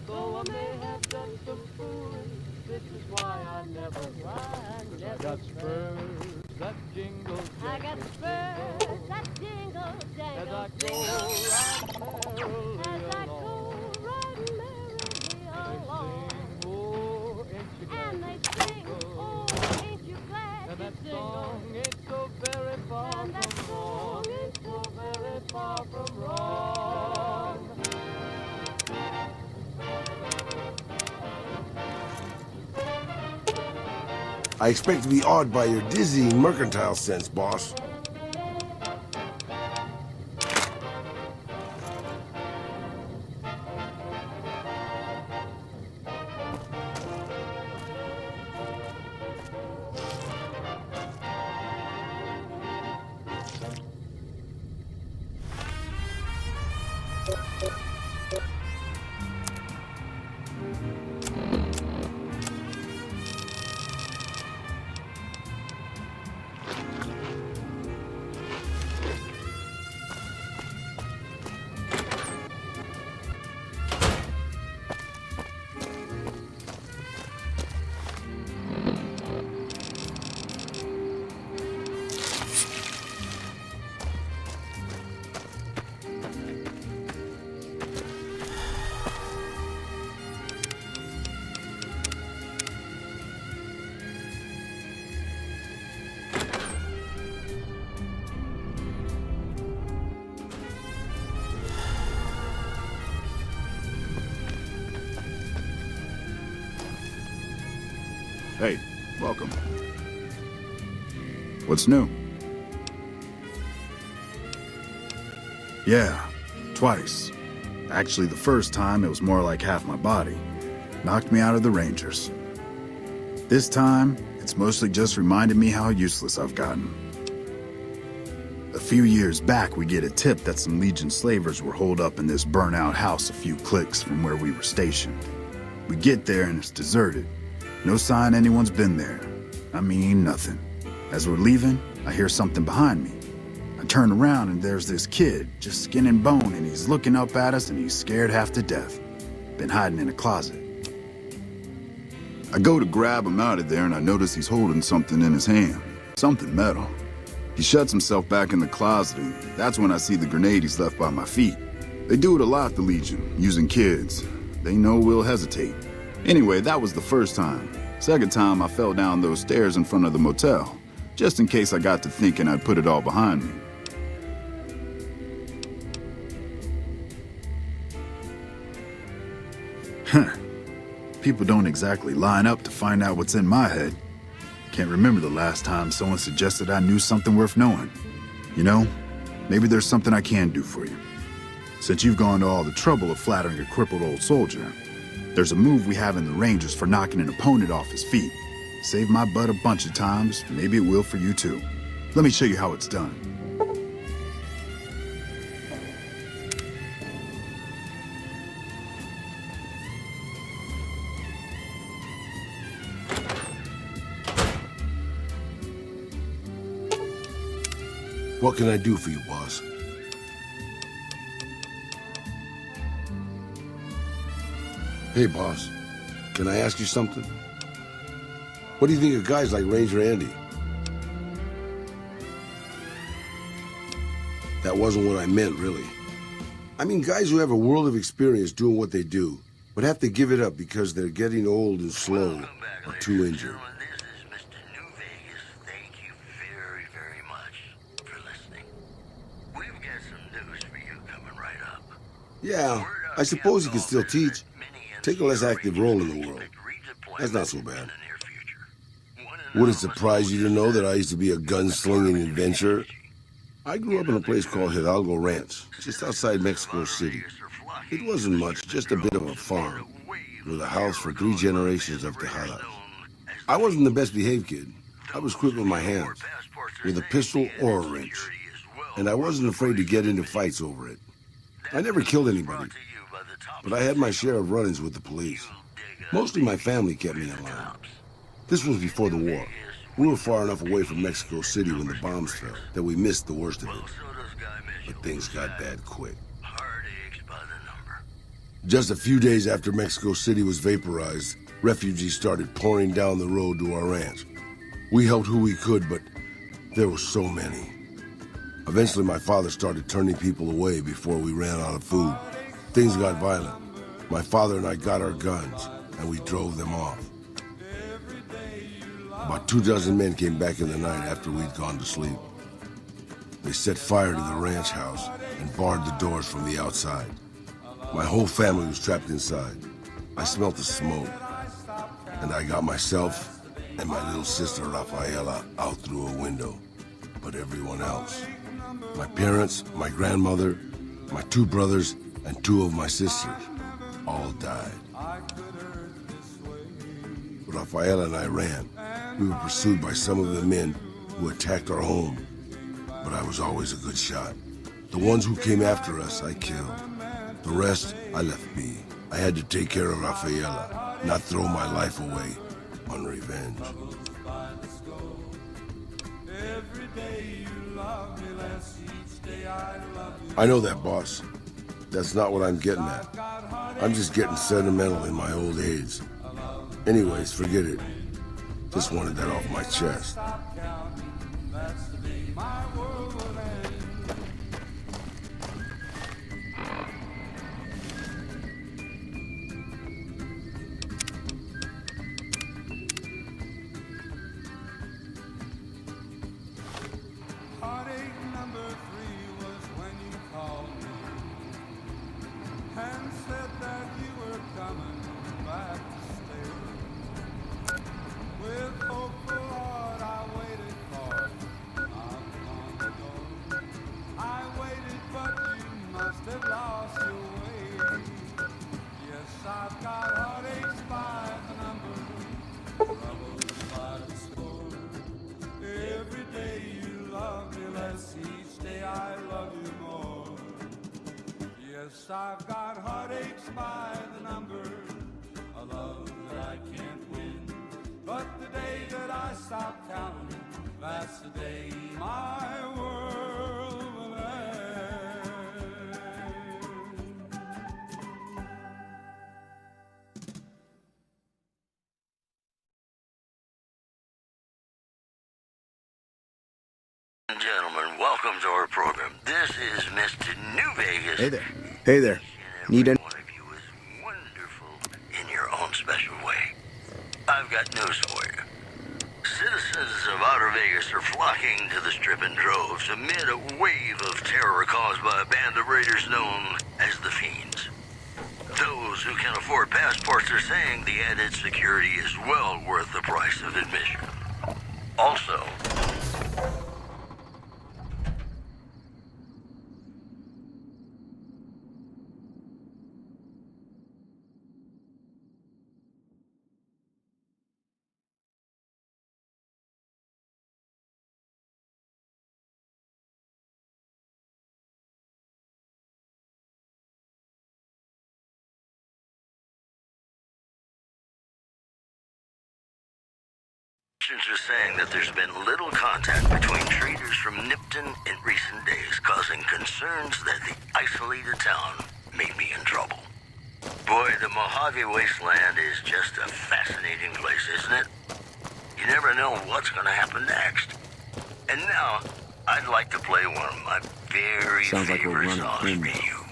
though I may have done some fooling, this is why I never I got spurs that jingle, I got jangle, spurs jingle, that jingle, as I jangle, go jingle, riding as I merrily go along. riding merrily They along. sing, oh, ain't you glad And they you're sing, single? oh, ain't you glad And you're that single? song ain't so very far And that from song wrong. ain't so very Far from wrong. I expect to be awed by your dizzying mercantile sense, boss. Hey, welcome. What's new? Yeah, twice. Actually, the first time, it was more like half my body. Knocked me out of the Rangers. This time, it's mostly just reminded me how useless I've gotten. A few years back, we get a tip that some Legion slavers were holed up in this burnt-out house a few clicks from where we were stationed. We get there and it's deserted. No sign anyone's been there. I mean, nothing. As we're leaving, I hear something behind me. I turn around and there's this kid, just skin and bone, and he's looking up at us and he's scared half to death. Been hiding in a closet. I go to grab him out of there and I notice he's holding something in his hand. Something metal. He shuts himself back in the closet and that's when I see the grenade he's left by my feet. They do it a lot, the Legion, using kids. They know we'll hesitate. Anyway, that was the first time. Second time, I fell down those stairs in front of the motel, just in case I got to thinking I'd put it all behind me. Huh. People don't exactly line up to find out what's in my head. Can't remember the last time someone suggested I knew something worth knowing. You know, maybe there's something I can do for you. Since you've gone to all the trouble of flattering a crippled old soldier, there's a move we have in the Rangers for knocking an opponent off his feet. Saved my butt a bunch of times, maybe it will for you too. Let me show you how it's done. What can I do for you, boss? Hey, boss. Can I ask you something? What do you think of guys like Ranger Andy? That wasn't what I meant, really. I mean guys who have a world of experience doing what they do, but have to give it up because they're getting old and slow or too injured. Yeah, I suppose you can still teach. Take a less active role in the world. That's not so bad. Would it surprise you to know that I used to be a gunslinging adventurer? I grew up in a place called Hidalgo Ranch, just outside Mexico City. It wasn't much, just a bit of a farm, with a house for 3 generations of Tejadas. I wasn't the best behaved kid. I was quick with my hands, with a pistol or a wrench. And I wasn't afraid to get into fights over it. I never killed anybody, but I had my share of run-ins with the police. Mostly my family kept me in line. This was before the war. We were far enough away from Mexico City when the bombs fell that we missed the worst of it. But things got bad quick. Just a few days after Mexico City was vaporized, refugees started pouring down the road to our ranch. We helped who we could, but there were so many. Eventually, my father started turning people away before we ran out of food. Things got violent. My father and I got our guns, and we drove them off. About 24 men came back in the night after we'd gone to sleep. They set fire to the ranch house and barred the doors from the outside. My whole family was trapped inside. I smelt the smoke, and I got myself and my little sister Rafaela out through a window. But everyone else, my parents, my grandmother, my 2 brothers, and 2 of my sisters, all died. Rafaela and I ran. We were pursued by some of the men who attacked our home, but I was always a good shot. The ones who came after us, I killed. The rest, I left be. I had to take care of Rafaela, not throw my life away on revenge. I know that, boss. That's not what I'm getting at. I'm just getting sentimental in my old age. Anyways, forget it. Just wanted that off my chest. With hopeful heart I wait. Yes, I've got heartaches by the number, a love that I can't win. But the day that I stop counting, that's the day my world will end. Gentlemen, welcome to our program. This is Mr. New Vegas. Hey there. Hey there. Need any... One of you is wonderful in your own special way. I've got news for you. Citizens of Outer Vegas are flocking to the Strip in droves amid a wave of terror caused by a band of raiders known as the Fiends. Those who can afford passports are saying the added security is well worth the price of admission. Also, are saying that there's been little contact between traders from Nipton in recent days, causing concerns that the isolated town may be in trouble. Boy, the Mojave Wasteland is just a fascinating place, isn't it? You never know what's going to happen next. And now, I'd like to play one of my very Sounds like we're favorite running songs prim for now. you.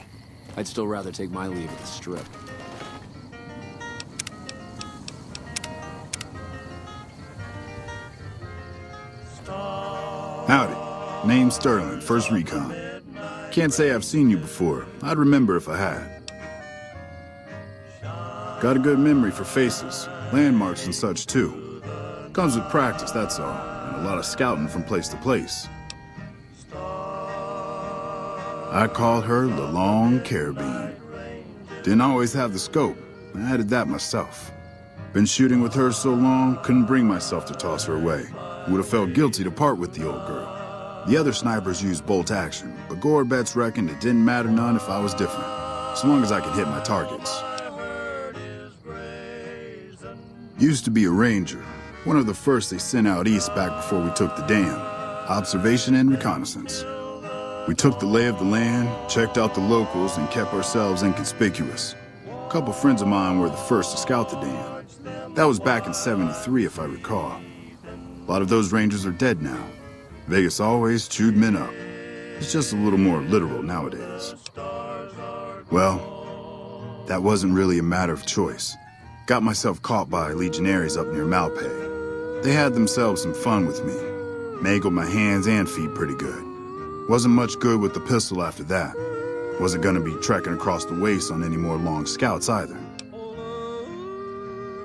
I'd still rather take my leave at the Strip. Howdy. Name's Sterling, First Recon. Can't say I've seen you before. I'd remember if I had. Got a good memory for faces, landmarks and such too. Comes with practice, that's all, and a lot of scouting from place to place. I called her the Long Carabine. Didn't always have the scope. I added that myself. Been shooting with her so long, couldn't bring myself to toss her away. Would have felt guilty to part with the old girl. The other snipers used bolt action, but Gore bets reckoned it didn't matter none if I was different, so long as I could hit my targets. Used to be a ranger, one of the first they sent out east back before we took the dam. Observation and reconnaissance. We took the lay of the land, checked out the locals, and kept ourselves inconspicuous. A couple friends of mine were the first to scout the dam. That was back in '73, if I recall. A lot of those rangers are dead now. Vegas always chewed men up. It's just a little more literal nowadays. Well, that wasn't really a matter of choice. Got myself caught by legionaries up near Malpay. They had themselves some fun with me. Mangled my hands and feet pretty good. Wasn't much good with the pistol after that. Wasn't gonna be trekking across the waste on any more long scouts either.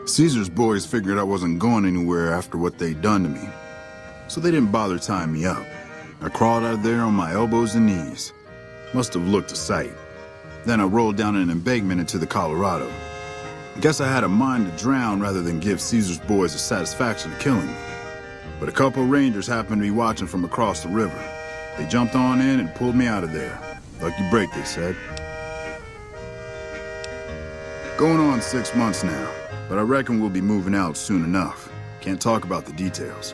Caesar's boys figured I wasn't going anywhere after what they'd done to me, so they didn't bother tying me up. I crawled out of there on my elbows and knees. Must have looked a sight. Then I rolled down an embankment into the Colorado. I guess I had a mind to drown rather than give Caesar's boys the satisfaction of killing me. But a couple rangers happened to be watching from across the river. They jumped on in and pulled me out of there. Lucky break, they said. Going on 6 months now, but I reckon we'll be moving out soon enough. Can't talk about the details.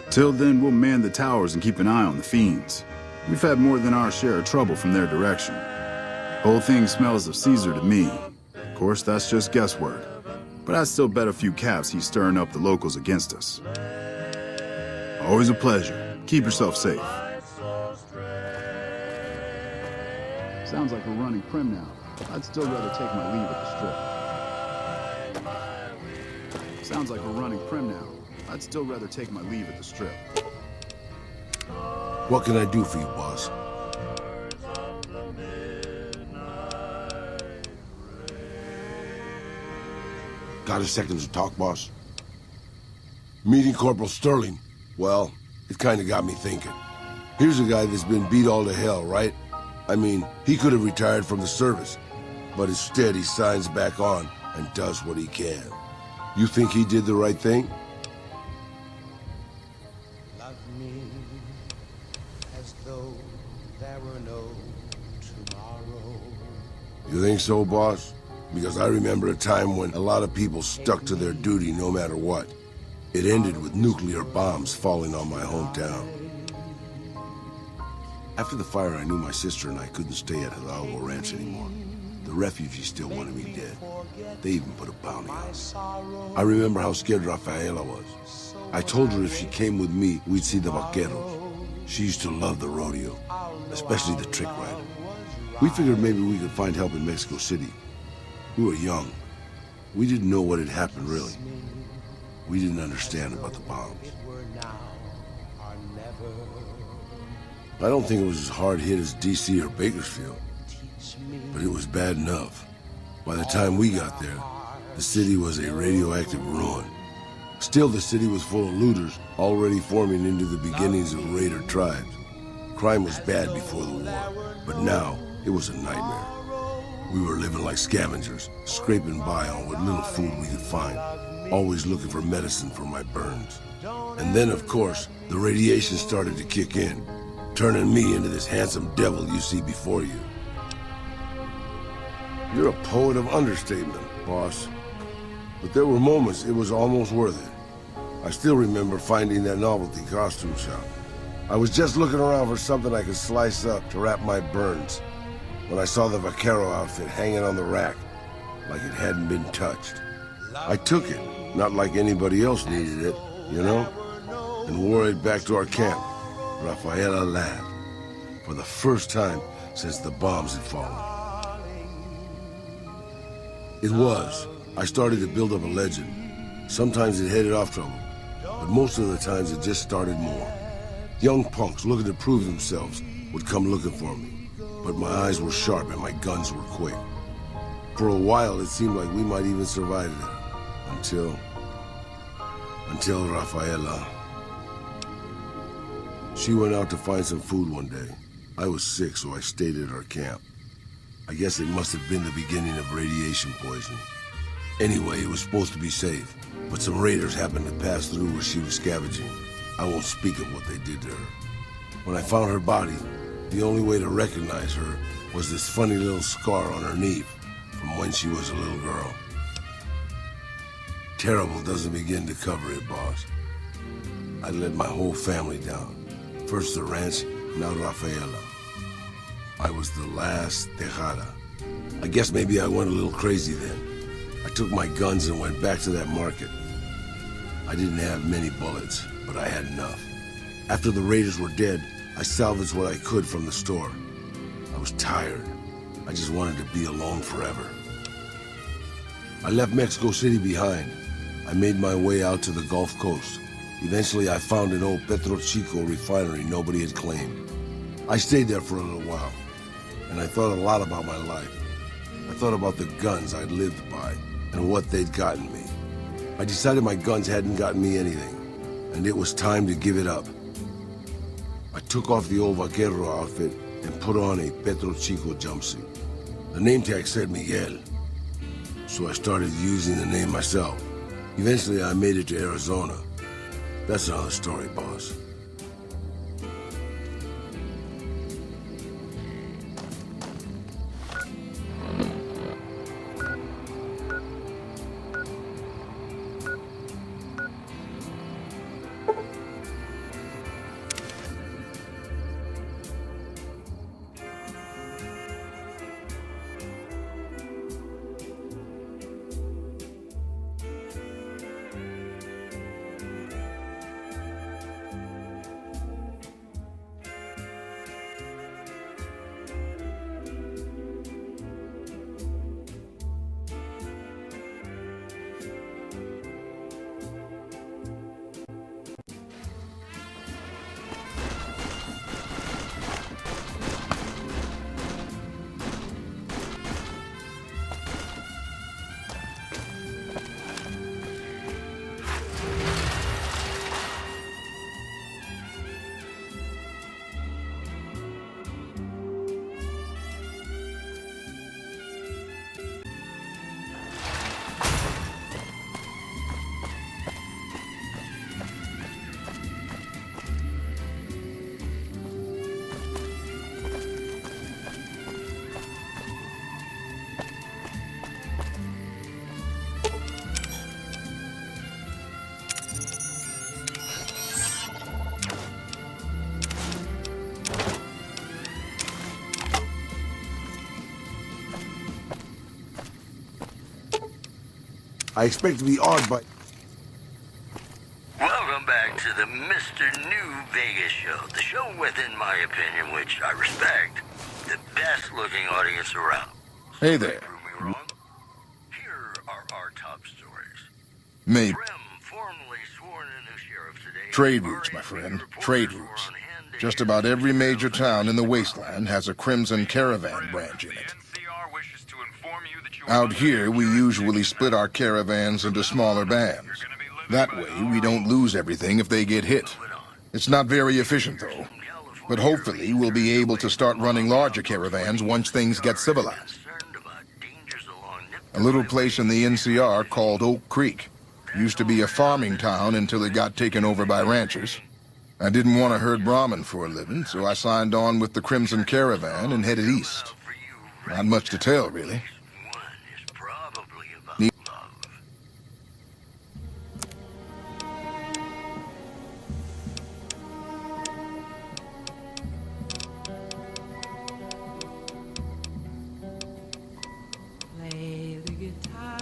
Till then, we'll man the towers and keep an eye on the Fiends. We've had more than our share of trouble from their direction. Whole thing smells of Caesar to me. Of course, that's just guesswork. But I'd still bet a few caps he's stirring up the locals against us. Always a pleasure. Keep yourself safe. Sounds like we're running prim now. I'd still rather take my leave at the Strip. Sounds like we're running prim now. I'd still rather take my leave at the Strip. What can I do for you, boss? Got a second to talk, boss? Meeting Corporal Sterling. Well, it kind of got me thinking. Here's a guy that's been beat all to hell, right? I mean, he could have retired from the service, but instead he signs back on and does what he can. You think he did the right thing? Love me as though there were no tomorrow. You think so, boss? Because I remember a time when a lot of people stuck to their duty no matter what. It ended with nuclear bombs falling on my hometown. After the fire, I knew my sister and I couldn't stay at Hidalgo Ranch anymore. The refugees still wanted me dead. They even put a bounty on me. I remember how scared Rafaela was. I told her if she came with me, we'd see the vaqueros. She used to love the rodeo, especially the trick riding. We figured maybe we could find help in Mexico City. We were young. We didn't know what had happened, really. We didn't understand about the bombs. I don't think it was as hard hit as D.C. or Bakersfield, but it was bad enough. By the time we got there, the city was a radioactive ruin. Still, the city was full of looters, already forming into the beginnings of raider tribes. Crime was bad before the war, but now it was a nightmare. We were living like scavengers, scraping by on what little food we could find, always looking for medicine for my burns. And then, of course, the radiation started to kick in, turning me into this handsome devil you see before you. You're a poet of understatement, boss. But there were moments it was almost worth it. I still remember finding that novelty costume shop. I was just looking around for something I could slice up to wrap my burns when I saw the vaquero outfit hanging on the rack like it hadn't been touched. I took it, not like anybody else needed it, you know, and wore it back to our camp. Rafaela laughed, for the first time since the bombs had fallen. It was. I started to build up a legend. Sometimes it headed off trouble, but most of the times it just started more. Young punks looking to prove themselves would come looking for me, but my eyes were sharp and my guns were quick. For a while, it seemed like we might even survive it, until Rafaela. She went out to find some food one day. I was sick, so I stayed at our camp. I guess it must have been the beginning of radiation poisoning. Anyway, it was supposed to be safe, but some raiders happened to pass through where she was scavenging. I won't speak of what they did to her. When I found her body, the only way to recognize her was this funny little scar on her knee from when she was a little girl. Terrible doesn't begin to cover it, boss. I let my whole family down. First the ranch, now Rafaela. I was the last Tejada. I guess maybe I went a little crazy then. I took my guns and went back to that market. I didn't have many bullets, but I had enough. After the raiders were dead, I salvaged what I could from the store. I was tired. I just wanted to be alone forever. I left Mexico City behind. I made my way out to the Gulf Coast. Eventually, I found an old Petro Chico refinery nobody had claimed. I stayed there for a little while, and I thought a lot about my life. I thought about the guns I'd lived by and what they'd gotten me. I decided my guns hadn't gotten me anything, and it was time to give it up. I took off the old vaquero outfit and put on a Petro Chico jumpsuit. The name tag said Miguel, so I started using the name myself. Eventually, I made it to Arizona. That's another story, boss. I expect to be awed by... Welcome back to the Mr. New Vegas show. The show with, in my opinion, which I respect, the best-looking audience around. Hey there. Prove me wrong. Here are our top stories. Maybe. Prim, formally sworn in as sheriff today. Trade routes, my friend. Trade routes. Just about every major town in the wasteland has a Crimson Caravan branch in it. Out here, we usually split our caravans into smaller bands. That way, we don't lose everything if they get hit. It's not very efficient, though. But hopefully, we'll be able to start running larger caravans once things get civilized. A little place in the NCR called Oak Creek. Used to be a farming town until it got taken over by ranchers. I didn't want to herd Brahmin for a living, so I signed on with the Crimson Caravan and headed east. Not much to tell, really. Play the guitar,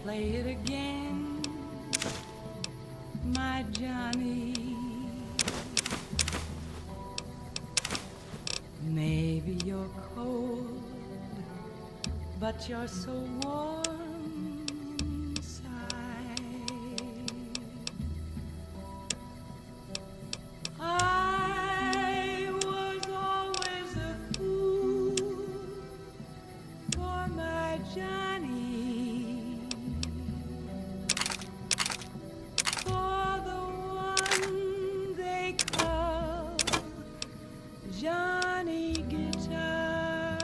play it again, my Johnny. Maybe you're cold, but you're so warm inside. I was always a fool for my Johnny, for the one they call Johnny Guitar.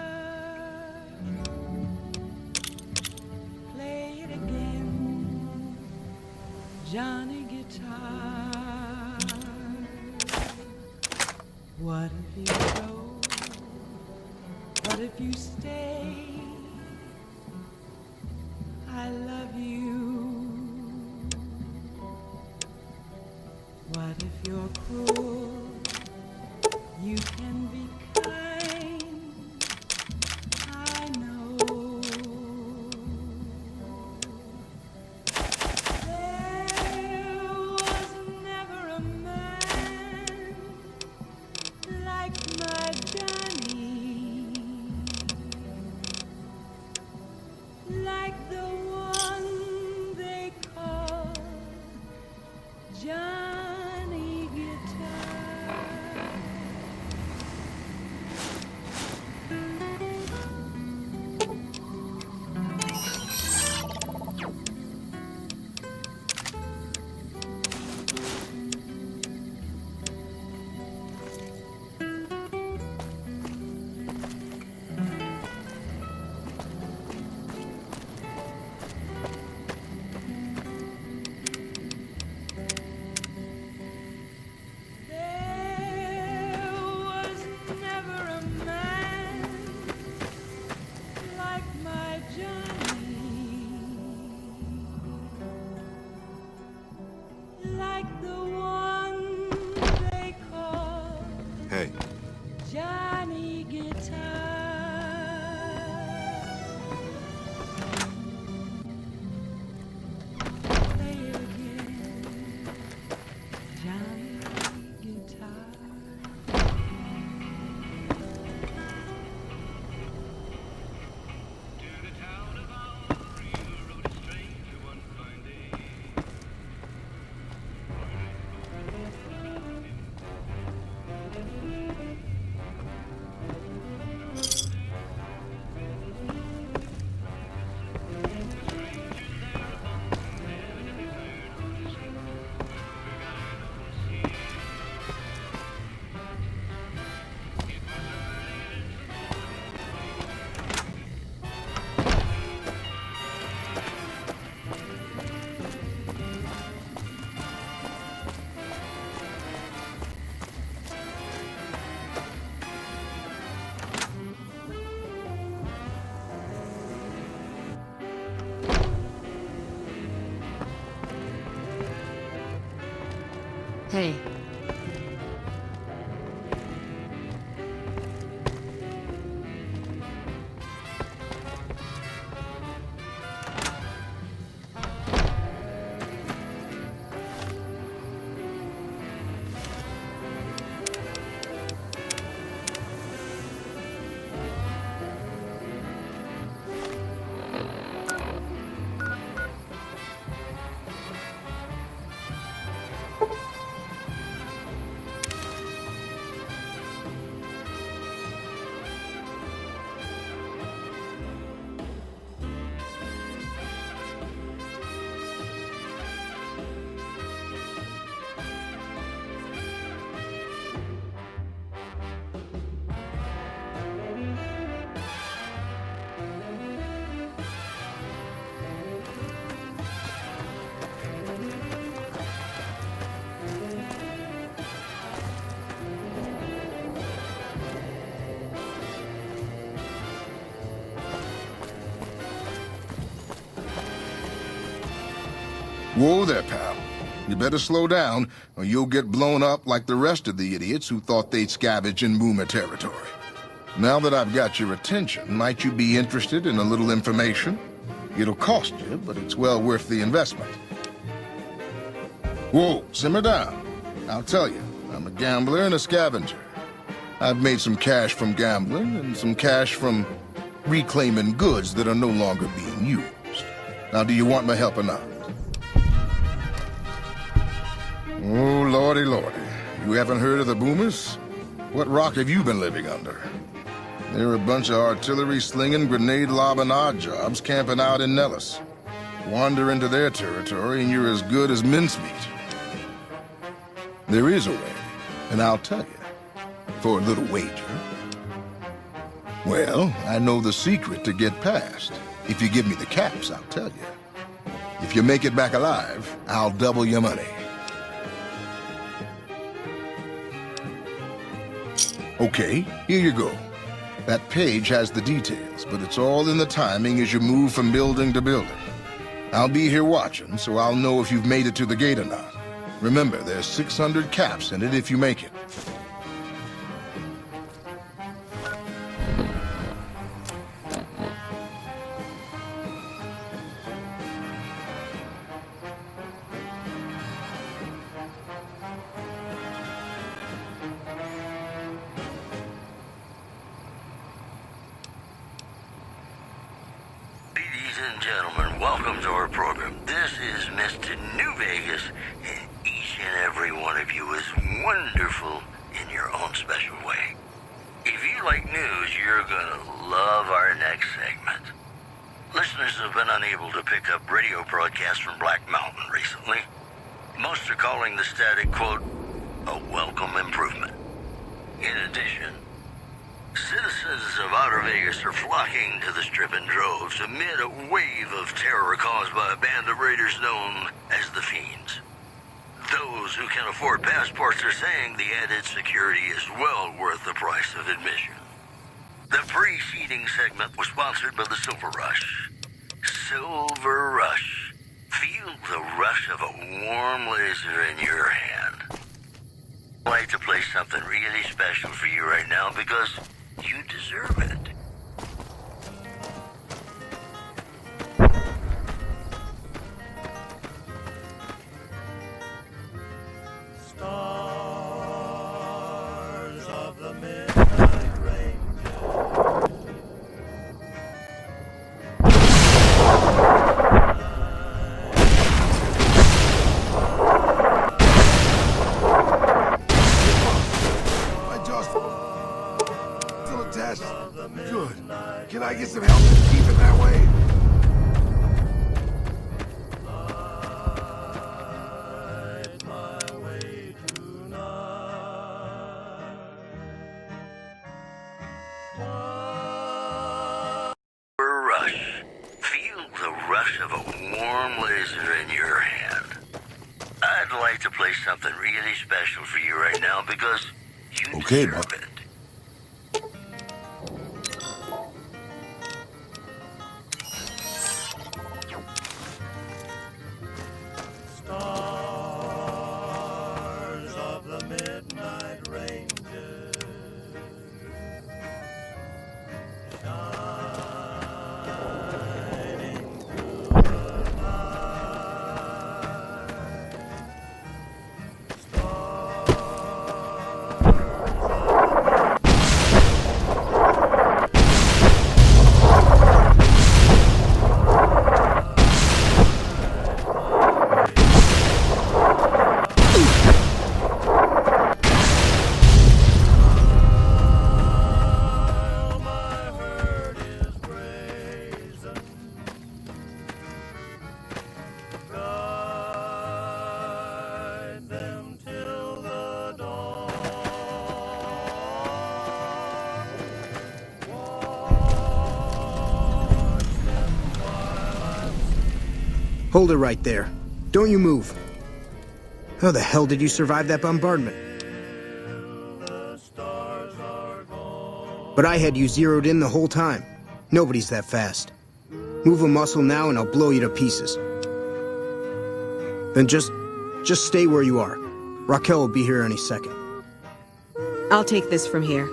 Play it again, Johnny Guitar. What if you go? What if you stay? I love you. What if you're cruel? You can be kind. I know. There was never a man like my Johnny, like the one they call Johnny Guitar. There was never a man like my Johnny, like the one they call Hey. Johnny Guitar. Play it again, Johnny Guitar. Hey. Whoa there, pal. You better slow down, or you'll get blown up like the rest of the idiots who thought they'd scavenge in Boomer territory. Now that I've got your attention, might you be interested in a little information? It'll cost you, but it's well worth the investment. Whoa, simmer down. I'll tell you, I'm a gambler and a scavenger. I've made some cash from gambling and some cash from reclaiming goods that are no longer being used. Now, do you want my help or not? Oh, lordy, lordy. You haven't heard of the Boomers? What rock have you been living under? They're a bunch of artillery-slinging, grenade-lobbing odd jobs camping out in Nellis. Wander into their territory and you're as good as mincemeat. There is a way, and I'll tell you. For a little wager. Well, I know the secret to get past. If you give me the caps, I'll tell you. If you make it back alive, I'll double your money. Okay, here you go. That page has the details, but it's all in the timing as you move from building to building. I'll be here watching, so I'll know if you've made it to the gate or not. Remember, there's 600 caps in it if you make it. Ladies and gentlemen, welcome to our program. This is Mr. New Vegas, and each and every one of you is wonderful in your own special way. If you like news, you're gonna love our next segment. Listeners have been unable to pick up radio broadcasts from Black Mountain recently. Most are calling the static, quote, a welcome improvement. In addition, citizens of Outer Vegas are flocking to the Strip in droves amid a wave of terror caused by a band of raiders known as the Fiends. Those who can afford passports are saying the added security is well worth the price of admission. The preceding segment was sponsored by the Silver Rush. Silver Rush. Feel the rush of a warm laser in your hand. I'd like to play something really special for you right now because you deserve it. Stars of the midnight range. My jaw's still attached. Good. Can I get some help to keep it that way? Rush. Feel the rush of a warm laser in your hand. I'd like to play something really special for you right now because you Okay, deserve Buck. it. Stars of the midnight ranges. Shining through the night. Guide them till the dawn. Watch them while I'm Hold it right there. Don't you move. How the hell did you survive that bombardment? the stars are gone. But I had you zeroed in the whole time. Nobody's that fast. Move a muscle now and I'll blow you to pieces. Then just stay where you are. Raquel will be here any second. I'll take this from here.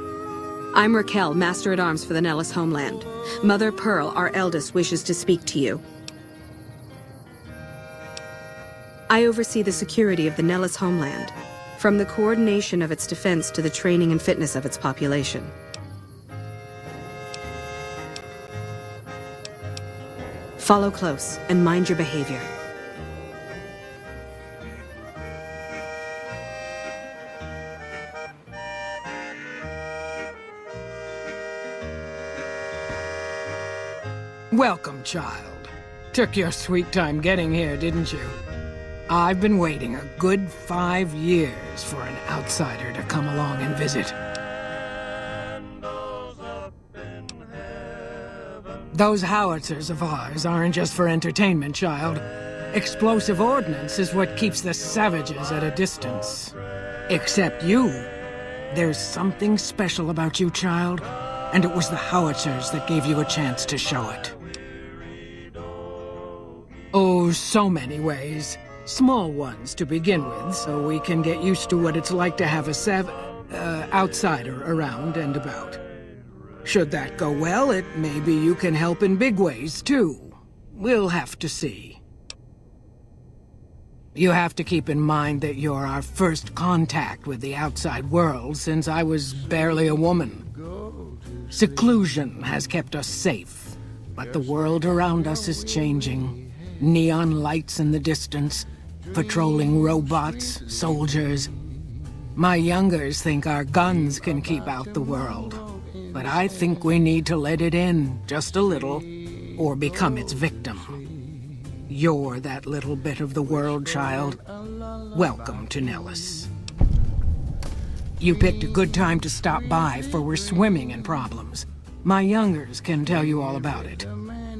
I'm Raquel, Master-at-Arms for the Nellis homeland. Mother Pearl, our eldest, wishes to speak to you. I oversee the security of the Nellis homeland, from the coordination of its defense to the training and fitness of its population. Follow close and mind your behavior. Welcome, child. Took your sweet time getting here, didn't you? I've been waiting a good 5 years for an outsider to come along and visit. Those howitzers of ours aren't just for entertainment, child. Explosive ordnance is what keeps the savages at a distance. Except you. There's something special about you, child, and it was the howitzers that gave you a chance to show it. Oh, so many ways. Small ones to begin with, so we can get used to what it's like to have a outsider around and about. Should that go well, it may be you can help in big ways, too. We'll have to see. You have to keep in mind that you're our first contact with the outside world since I was barely a woman. Seclusion has kept us safe, but the world around us is changing. Neon lights in the distance, patrolling robots, soldiers. My youngers think our guns can keep out the world, but I think we need to let it in just a little, or become its victim. You're that little bit of the world, child. Welcome to Nellis. You picked a good time to stop by, for we're swimming in problems. My youngers can tell you all about it.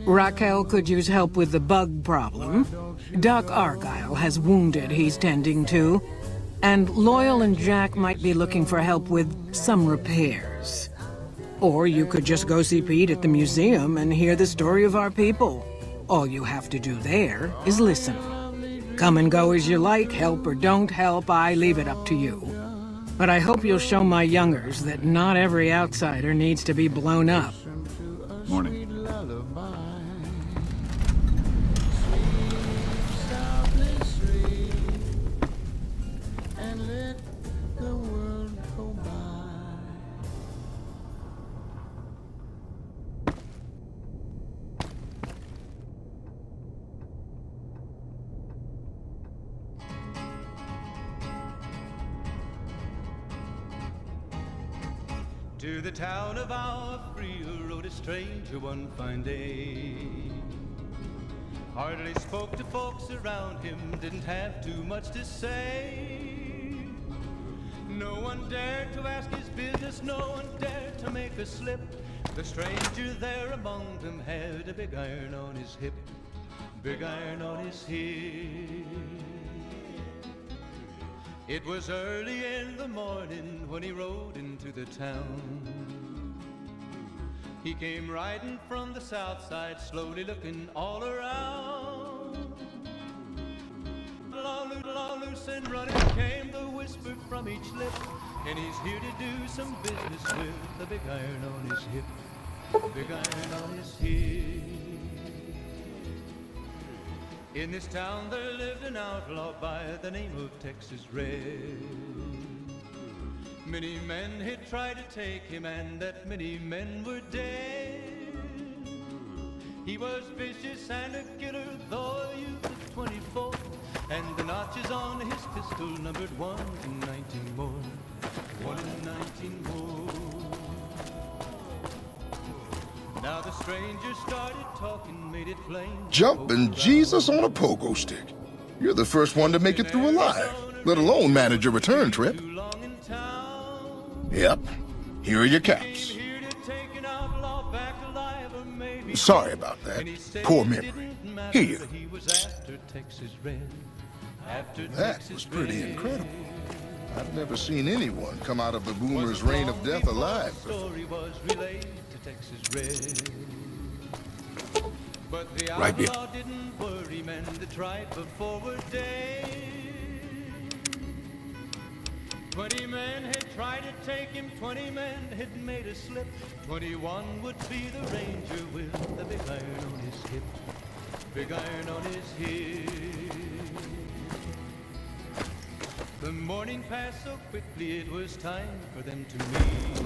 Raquel could use help with the bug problem. Doc Argyle has wounded he's tending to. And Loyal and Jack might be looking for help with some repairs. Or you could just go see Pete at the museum and hear the story of our people. All you have to do there is listen. Come and go as you like, help or don't help, I leave it up to you. But I hope you'll show my youngers that not every outsider needs to be blown up. Morning. To the town of our Frio rode a stranger one fine day. Hardly spoke to folks around him, didn't have too much to say. No one dared to ask his business, no one dared to make a slip. The stranger there among them had a big iron on his hip, big iron on his hip. It was early in the morning when he rode into the town. He came riding from the south side, slowly looking all around. Long loose and running came the whisper from each lip, and he's here to do some business with the big iron on his hip, big iron on his hip. In this town there lived an outlaw by the name of Texas Red. Many men had tried to take him, and that many men were dead. He was vicious and a killer, though a youth of 24, and the notches on his pistol numbered 1 in 19 more, 1 in 19 more. Now the stranger started talking, made it plain. Jumping Jesus on a pogo stick. You're the first one to make it through alive, let alone manage a return trip. Yep. Here are your caps. Sorry about that. Poor memory. Here. That was pretty incredible. I've never seen anyone come out of the boomer's reign of death alive before. But the Right here. outlaw didn't worry men that tried before a day. 20 men had tried to take him, 20 men had made a slip. 21 would be the ranger with the big iron on his hip. Big iron on his hip. The morning passed so quickly it was time for them to meet.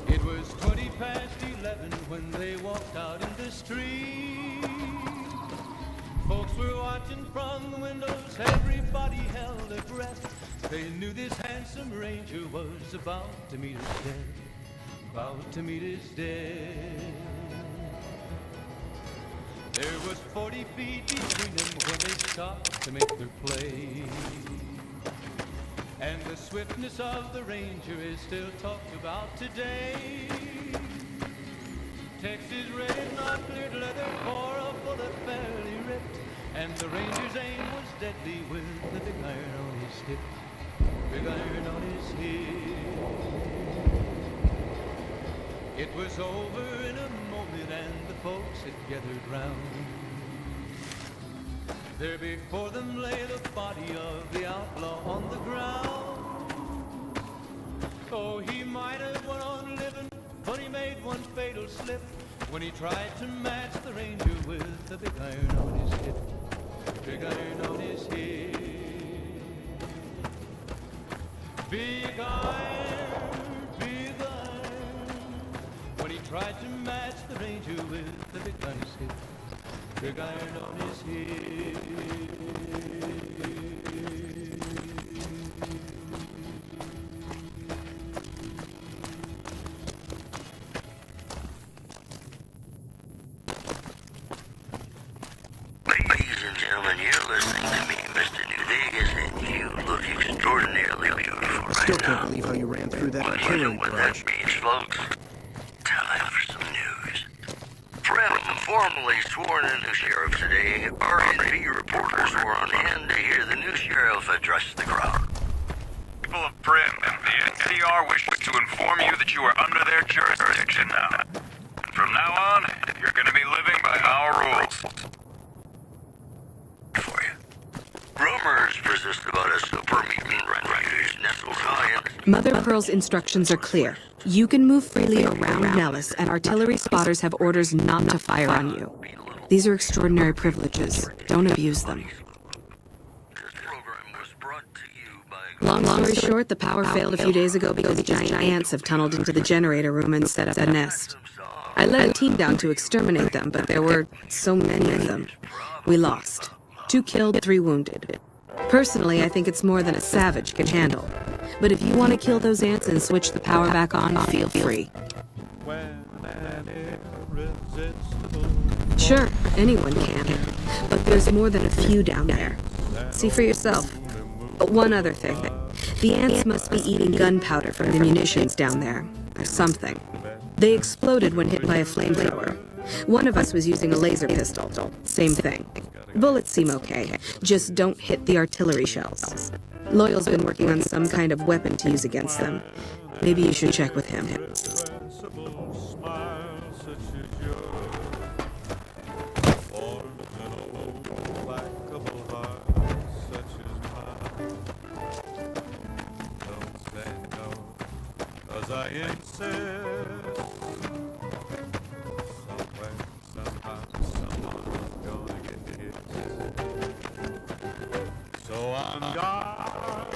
It was 20 past 11 when they walked out in the street. Folks were watching from the windows, everybody held their breath. They knew this handsome ranger was about to meet his death. About to meet his death. There was 40 feet between them when they stopped to make their play. And the swiftness of the ranger is still talked about today. Texas red, not cleared leather, for a bullet fairly ripped. And the ranger's aim was deadly with the big iron on his hip. Big iron on his hip. It was over in a moment and the folks had gathered round. There before them lay the body of the outlaw on the ground. Oh, he might have went on living, but he made one fatal slip when he tried to match the ranger with the big iron on his hip. Big iron on his hip. Big iron, big iron. When he tried to match the ranger with the big iron hip. Big iron on his hip. Ladies and gentlemen, you're listening to me, Mr. New Vegas, and you look extraordinarily beautiful right Still can't now. believe how you ran through that You know artillery what barrage. that means, folks? Time for some news. From formally sworn in new sheriff today, R&B reporters were on hand to hear the new sheriff address the crowd. People of Prim and the NCR wish to inform you that you are under their jurisdiction now. And from now on, you're going to be living by our rules. For you. Rumors persist about a super mutant riders nestled high in... Mother Pearl's instructions are clear. You can move freely around Nellis, and artillery spotters have orders not to fire on you. These are extraordinary privileges. Don't abuse them. Long story short, the power failed a few days ago because giant ants have tunneled into the generator room and set up a nest. I led a team down to exterminate them, but there were so many of them. We lost. 2 killed, 3 wounded. Personally, I think it's more than a savage can handle. But if you want to kill those ants and switch the power back on, feel free. Sure, anyone can. But there's more than a few down there. See for yourself. But one other thing. The ants must be eating gunpowder from the munitions down there. Or something. They exploded when hit by a flamethrower. One of us was using a laser pistol. Same thing. Bullets seem okay. Just don't hit the artillery shells. Loyal's been working on some kind of weapon to use against them. Maybe you should check with him. I insist. Somewhere, somehow, someone's gonna get hit. So I'm gone.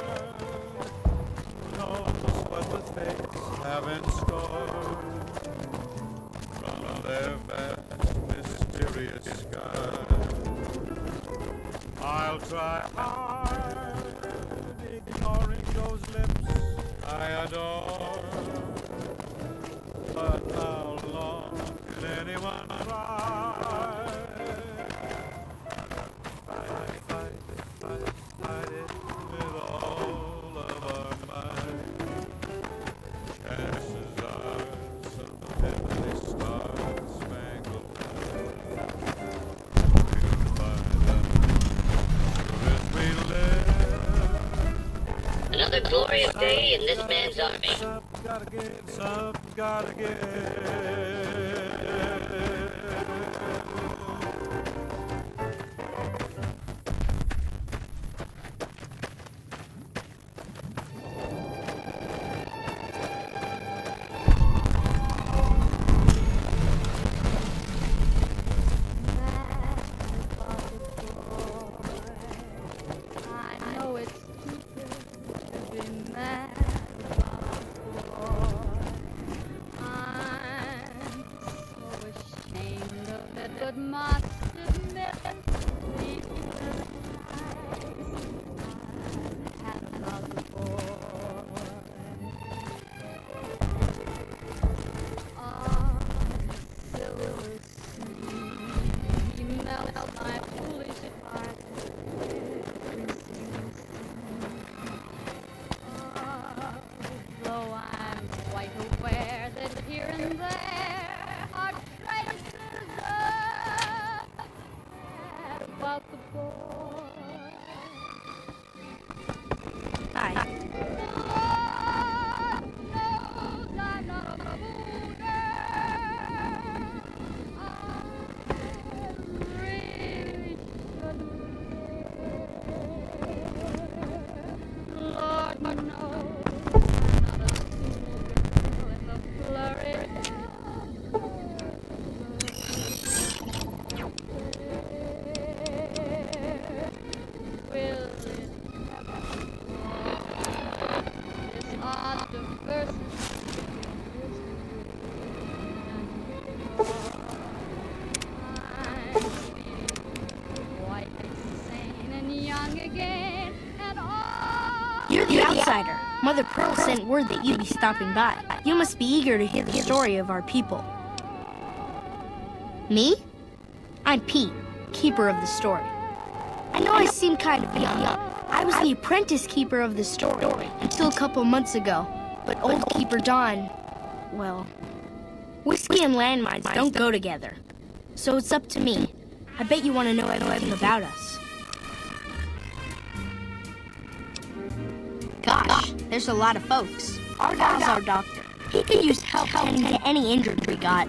Who knows what the fates have in store from their vast, mysterious sky. I'll try hard, ignoring those lips I adore. But how long can anyone try? Fight it with all of our might. Chances are some heavenly star-spangled we'll find out as we live. Another glorious day in this man's army. Gotta get, some gotta get. at the bottom. I'm so ashamed of it, but must admit these I have felt before. Ah, silver sea, you melt my foolish heart. Though I'm quite aware that here and there are traces about the boy. Hi. Lord knows I'm not a fool girl. I really shouldn't care. Lord knows. You're the outsider. Mother Pearl sent word that you'd be stopping by. You must be eager to hear the story of our people. Me? I'm Pete, keeper of the story. I know I seem kind of young. I was the apprentice keeper of the story until a couple months ago. But old Keeper Don, well, whiskey and landmines don't go together. So it's up to me. I bet you want to know everything about us. Gosh, there's a lot of folks. Argyle's our doctor. He could use help tending to any injured we got.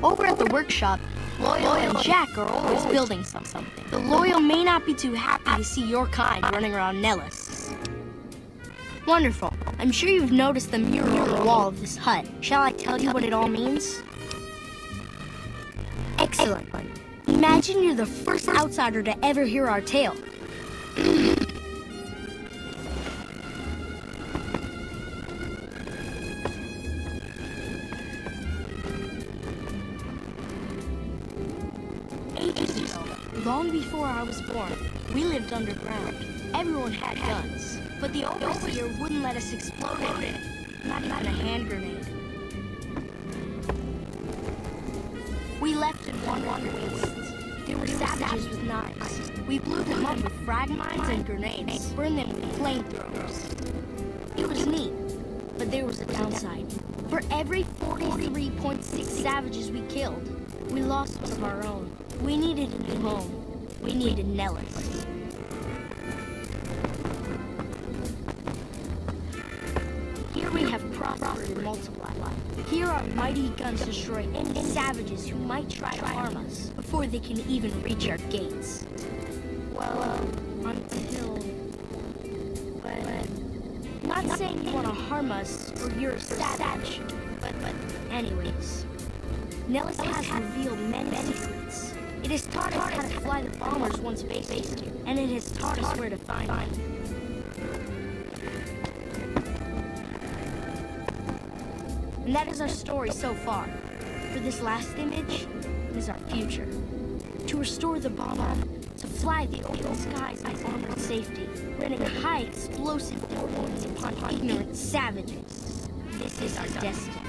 Over at the workshop, Loyal and Jack are always building something. The Loyal may not be too happy to see your kind running around Nellis. Wonderful. I'm sure you've noticed the mural on the wall of this hut. Shall I tell you what it all means? Excellent. Imagine you're the first outsider to ever hear our tale. Ages ago, long before I was born, we lived underground. Everyone had guns, but the overseer wouldn't let us explode it. Not even a hand grenade. We left in one wastes. There were savages with knives. We blew them up with frag mines and grenades, burned them with flamethrowers. It was neat, but there was a downside. For every 43.6 savages we killed, we lost one of our own. We needed a new home. We needed Nellis. Here we have prospered and multiplied. Here our mighty guns destroy any savages who might try to harm us before they can even reach our gates. Well, until... Not saying you want to harm us or you're a savage, but anyways. Nellis has revealed many secrets. It has taught us how to fly the bombers once based here, and it has taught us where to find them. And that is our story so far. For this last image, it is our future. To restore the bomber, to fly the open skies in armored safety, running high explosive warnings upon ignorant savages. This is our destiny.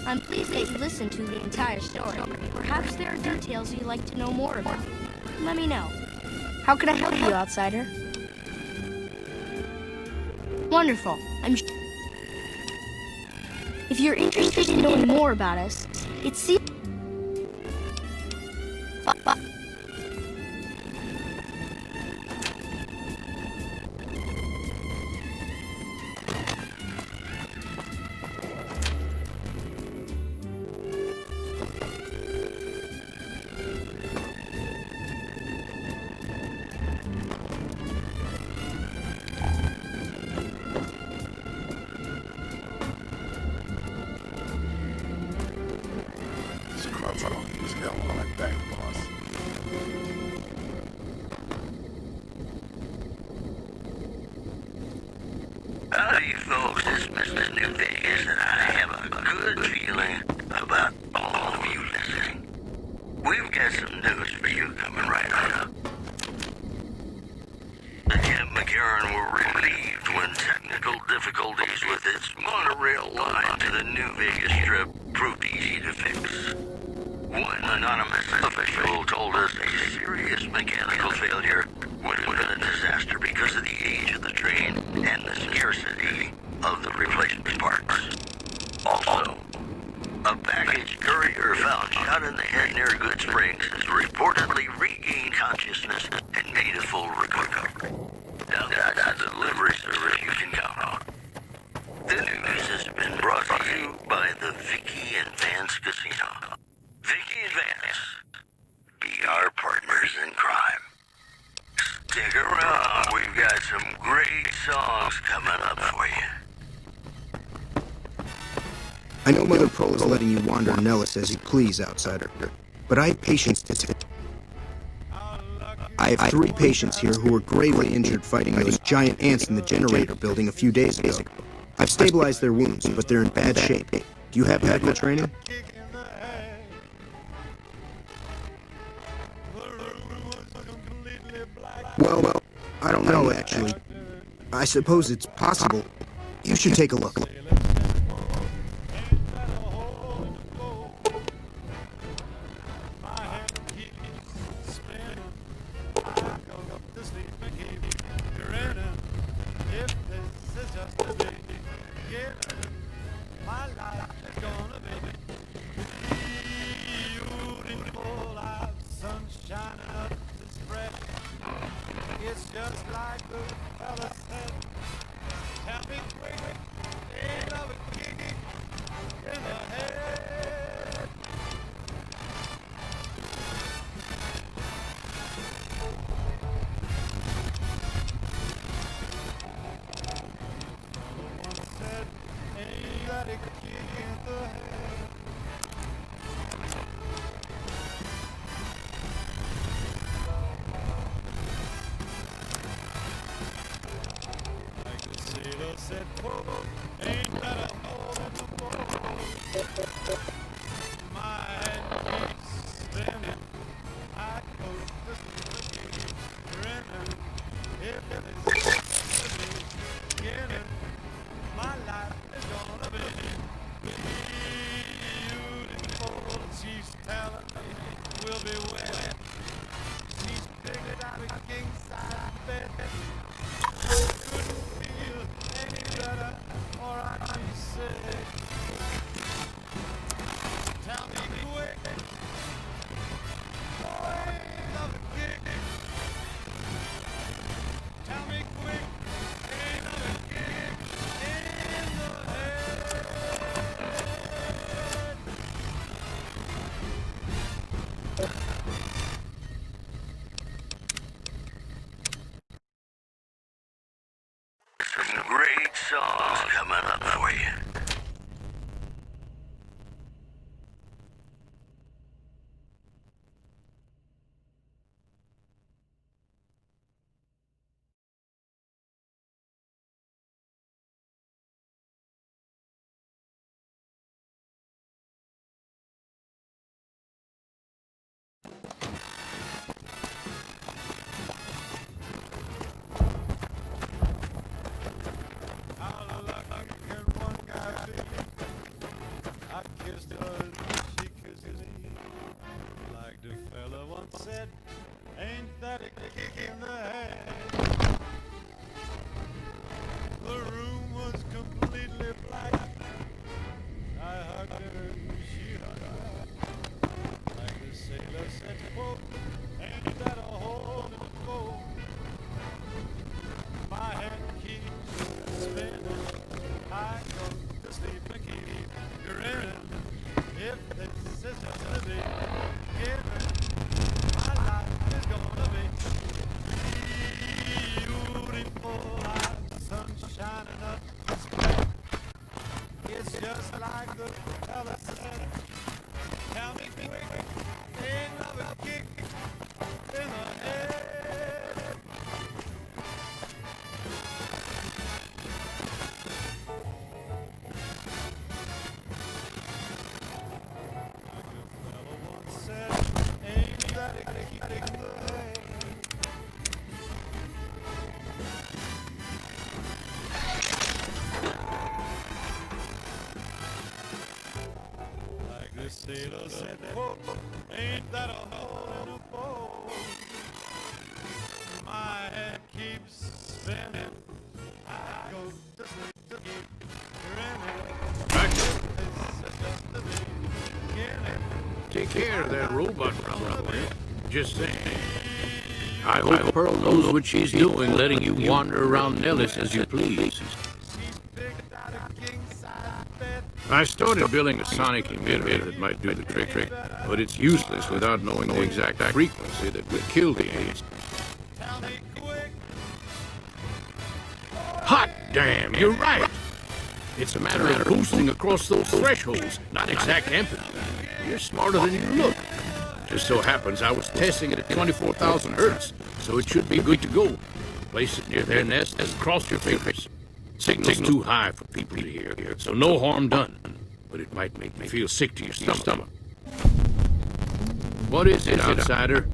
I'm pleased that you listened to the entire story. Perhaps there are details you'd like to know more about. Let me know. How can I help you, outsider? Wonderful. If you're interested in knowing more about us, it's you folks dismiss this New Vegas, and I have a good feeling about all of you listening. We've got some news for you coming right up. The Jim McCarran were relieved when technical difficulties with its monorail line to the New Vegas Strip proved easy to fix. One anonymous official told us a serious mechanical failure would have been a disaster because of the age of the train and the scarcity of the replacement parts. Also, a baggage courier found shot in the head near Good Springs has reportedly regained consciousness and made a full recovery. Now that's a delivery service you can count on. The news has been brought to you by the Vicky and Vance Casino. Vicky and Vance, be our partners in crime. Stick around, we've got some great songs coming up for you. I know Mother Pearl is letting you wander Nellis as you please, outsider, but I have patience to take. I have 3 patients here who were gravely injured fighting those giant ants in the generator building a few days ago. I've stabilized their wounds, but they're in bad shape. Do you have medical training? Well, I don't know, actually. I suppose it's possible. You should take a look. It's just like the fella said. Tell me quick, ain't of a kick in the head. One said, ain't that a kick in the head? Said, whoa, ain't that a hole in the wall? My head keeps spinning. I go to sleep, grinning. If it's beginning, my life is gonna be beautiful. She's telling me we'll be wet. She's picked out a king-size bed. I couldn't feel any better, or I'd be sick. Tell me quick, boy, love a kick. Tell me quick, ain't love a kick in the head. Some great songs coming up for you. Said, ain't that a kick in the head? The room was completely black. I hugged her and she hugged back. Like the sailor said, quote, ain't that a hole in the boat? My head keeps spinning. I go to sleep and keep grinning. If this is just a big given, my life is gonna be beautiful like sun shining up the sky. It's just like the fella said. Tell me quick, ain't love a kick in the head. sailor said, quote, ain't that a hole in a boat? My head keeps spinning. I go to sleep to keep grinning. It's just the beginning. Take care of that robot around there. Just saying. I hope Pearl knows what she's doing, letting you wander around Nellis as you please. I started building a sonic emitter that might do the trick, but it's useless without knowing the exact frequency that would kill the aliens. Hot damn, you're right! It's a matter of boosting across those thresholds, not exact amplitude. You're smarter than you look. Just so happens I was testing it at 24,000 hertz, so it should be good to go. Place it near their nest and cross your fingers. Signal's too high for people to hear, so no harm done. But it might make me feel sick to your stomach. What is it, outsider?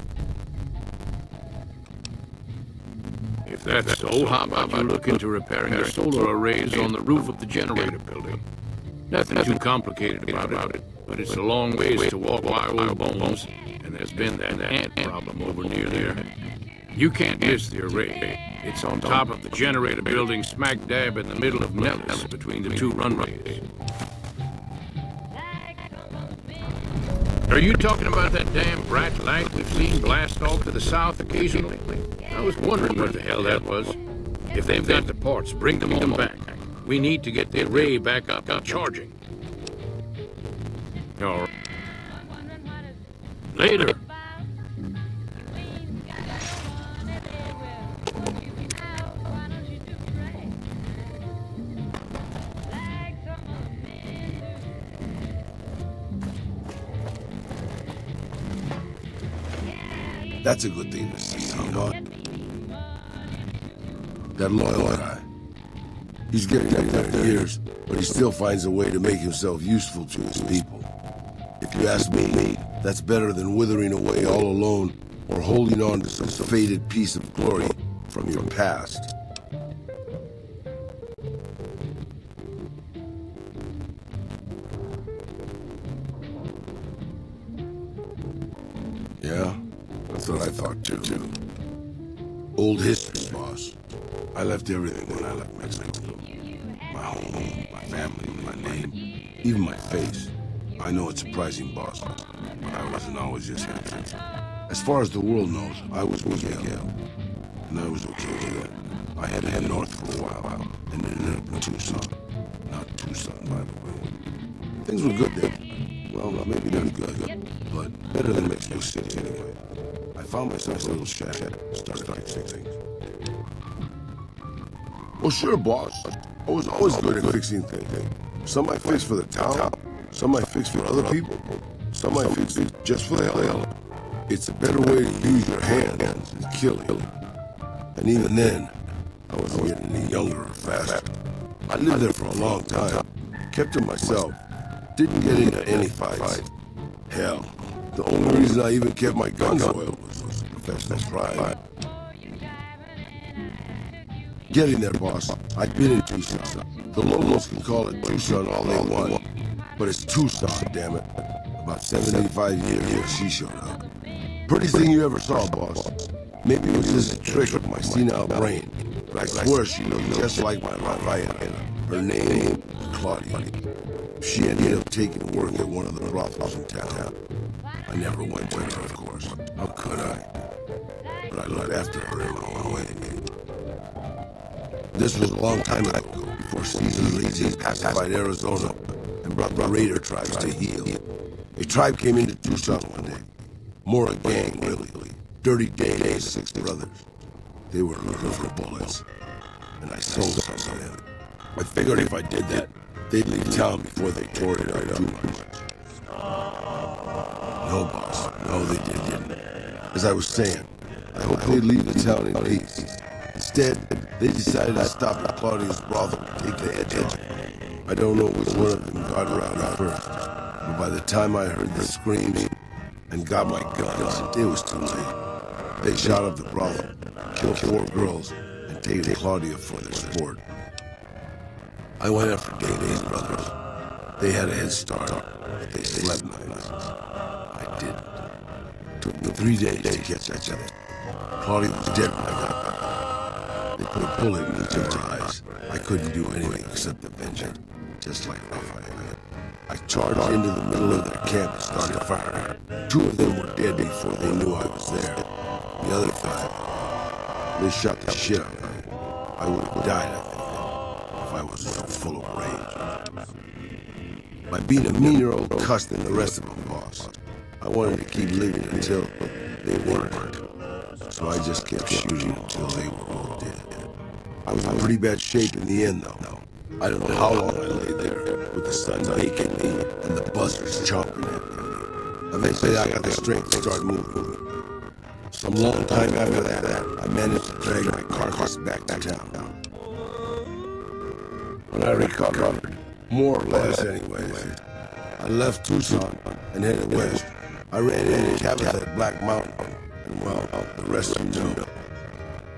If that's so, how about you look into repairing the solar arrays on the roof of the generator building? Nothing too complicated about it, but it's a long ways to walk by old bones, and there's been that ant problem over near there. You can't miss the array. It's on top of the generator building, smack dab in the middle of Nellis, between the two runways. Are you talking about that damn bright light we've seen blast off to the south occasionally? I was wondering where the hell that was. If they've got the parts, bring them on back. We need to get the array back up and charging. All right. Later. That's a good thing to see, you know? That loyal guy. He's getting up there in years, but he still finds a way to make himself useful to his people. If you ask me, that's better than withering away all alone or holding on to some faded piece of glory from your past. Yeah? That's what I thought too. Old history, boss. I left everything when I left Mexico. My home, my family, my name, even my face. I know it's surprising, boss, but I wasn't always just happy. As far as the world knows, I was with Miguel, and I was okay with that. I had to head north for a while, and ended up in Tucson. Not Tucson, by the way. Things were good there. Well, maybe not good, but better than Mexico City anyway. I found myself a little shack, started fixing things. Well, sure, boss. I was always good at fixing things. Some I fix for the town, some I fix for other people, some I fix just for the hell. It's a better way to use your hands than killing. And even then, I wasn't getting any younger or faster. I lived there for a long time, kept to myself, didn't get into any fights. Hell, the only reason I even kept my guns oiled was professional pride. Getting there, boss. I'd been in Tucson. The locals can call it Tucson all they want, but it's Tucson, damn it. About 75 years she showed up. Prettiest thing you ever saw, boss. Maybe it was just a trick of my senile brain, but I swear she looked just like my Rafaela. Her name was Claudia. She ended up taking work at one of the brothels in town. I never went to her, of course. How could I? But I looked after her in my own way. This was a long time ago, before Caesar Lazy pacified Arizona and brought the raider tribes to heel. A tribe came into Tucson one day. More a gang, really. Dirty Days, 6 brothers. They were looking for bullets, and I sold some of them. I figured if I did that, they'd leave town before they tore it up too much. No, boss. No, they didn't. As I was saying, I hoped they'd leave the town in peace. Instead, they decided to stop at Claudia's brothel and take the edge. I don't know which one of them got around at first, but by the time I heard the screams and got my guns, it was too late. They shot up the brothel, killed 4 girls, and taken Claudia for their sport. I went after Day's brothers. They had a head start, but they slept my night. I didn't. Took me 3 days to catch that other. Claudia was dead when I got there. They put a bullet in each of her eyes. I couldn't do anything except avenge it, just like Raphael. I charged into the middle of their camp and started firing. 2 of them were dead before they knew I was there. The other 5, they shot the shit out of me. I would have died, I think, if I wasn't so full of rage. By being a meaner old cuss than the rest of them, boss. I wanted to keep living until they weren't. So I just kept shooting until they were all dead. I was in pretty bad shape in the end, though. I don't know how long I lay there, with the sun baking me and the buzzards chomping at me. Eventually I got the strength to start moving. Some long time after that, I managed to drag my carcass back to town. When I recovered, more or less anyways, I left Tucson and headed west. I ran into Tabitha at Black Mountain, and well, the rest you know.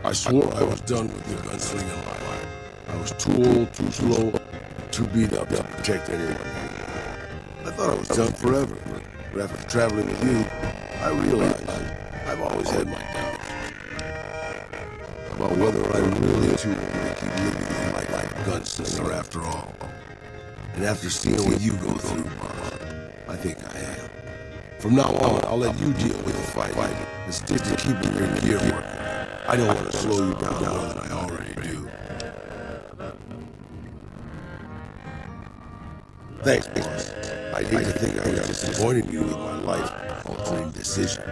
I swore I was done with the gunslinging life. I was too old, too slow, too beat up to protect anyone. I thought I was done forever, but after traveling with you, I realized I've always had my doubts about whether I'm really too old to keep living the life like a gunslinger after all. And after seeing what you go through, I think I am. From now on, I'll let you deal with the fight and stick to keeping your gear working. I don't want to slow you down more than I already do. Thanks, boss. I hate to think I was disappointing you with my life-altering decision.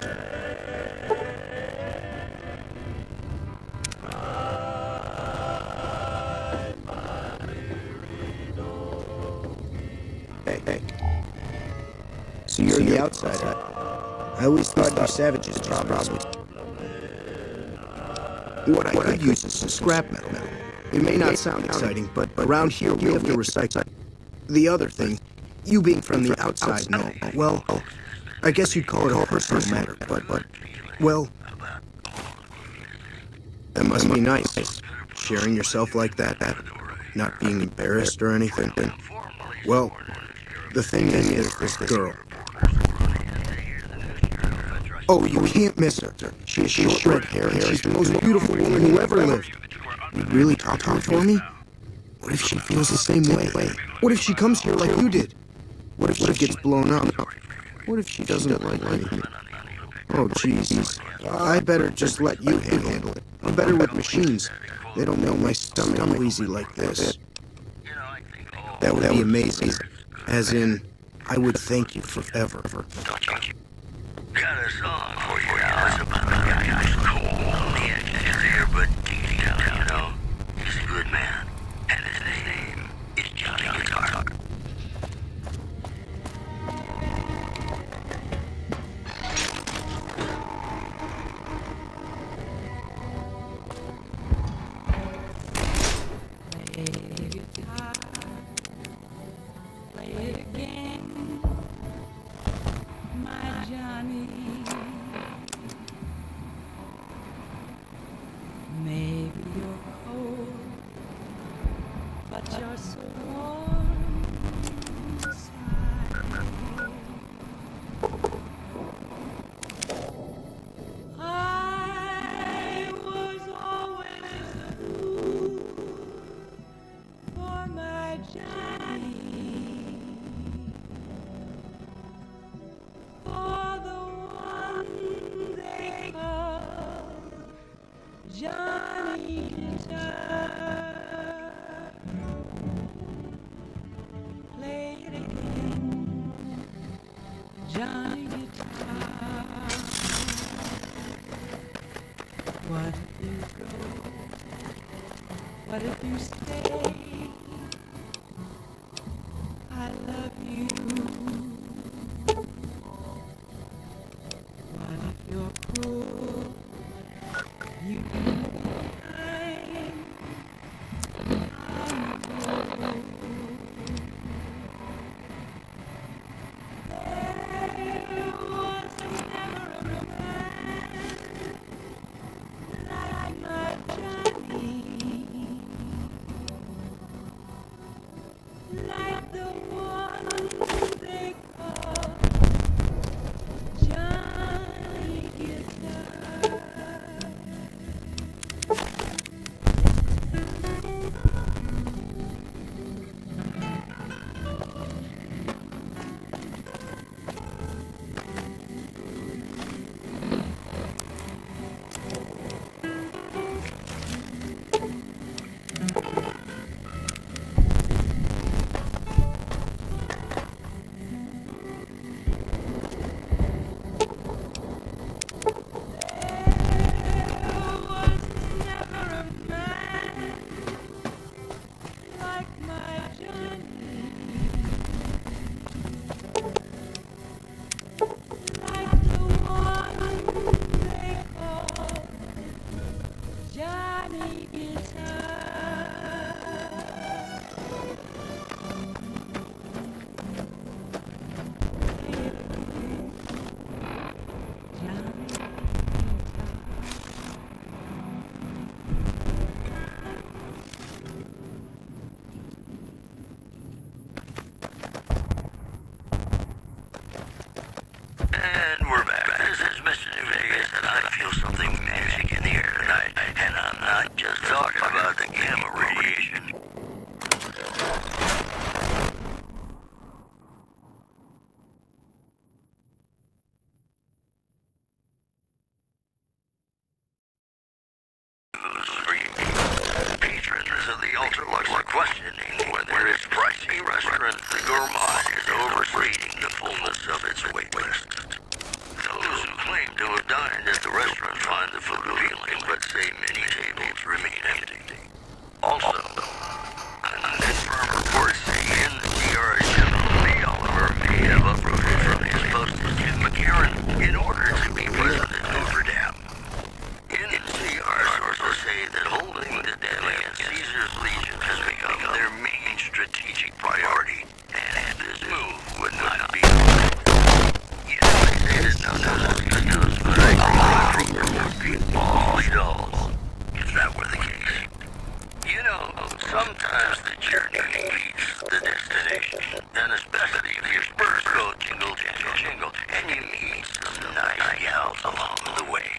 Hey. So you're the outsider. I always thought you savages probably. What I could use is some scrap metal. It may not sound exciting, but around here we have to recycle. The other thing, you being from the outside, no. Well, I guess you'd call it a personal matter, but, well, that must be nice, sharing yourself like that, not being embarrassed or anything. Well, the thing is this girl. Oh, you can't miss her. She has short red hair, and she's the most beautiful woman who ever lived. You'd really talk to her for me? What if she feels the same way? What if she comes here like you did? What if she gets blown up? What if she doesn't like me? Oh, jeez. I better just let you handle it. I'm better with machines. They don't make my stomach easy like this. That would be amazing. As in, I would thank you forever. Got a song for you, Alice, about a guy who's cold on the exterior, but deep down, you know, he's a good man, and his name is Johnny Guitar. Play it again, my Johnny. Maybe you're cold, but you're so warm inside. I was always a fool for my Johnny, for the one they call Johnny Guitar. Play it again, Johnny Guitar. What if you go? What if you stay? I love you. What if you're cruel? You can be kind. There was never a man like my Johnny. my Johnny. Like the one they call Johnny Guitar. And we're back. This is Mr. New Vegas, and I feel something magic in the air tonight. And I'm not just talking about the gamma radiation. Patrons of the Ultralux are questioning whether its pricey restaurant, the Gourmand, is overstating the fullness of its wait list. Those who claim to have dined at the restaurant find the food appealing, but say many tables remain empty. Also, unconfirmed reports say NCR's General Lee Oliver may have uprooted from his post as Jim McCarran in order to be present at Notre Dame. NCR sources say that holding the dead against Caesar's Legion has become their main strategic priority, and this move would not be yes, they say that no news is good news, but I think the trooper would be awfully dull if that were the case. You know, sometimes the journey beats the destination, and especially if your spurs go jingle, jingle, jingle, and you meet some nice gals along the way.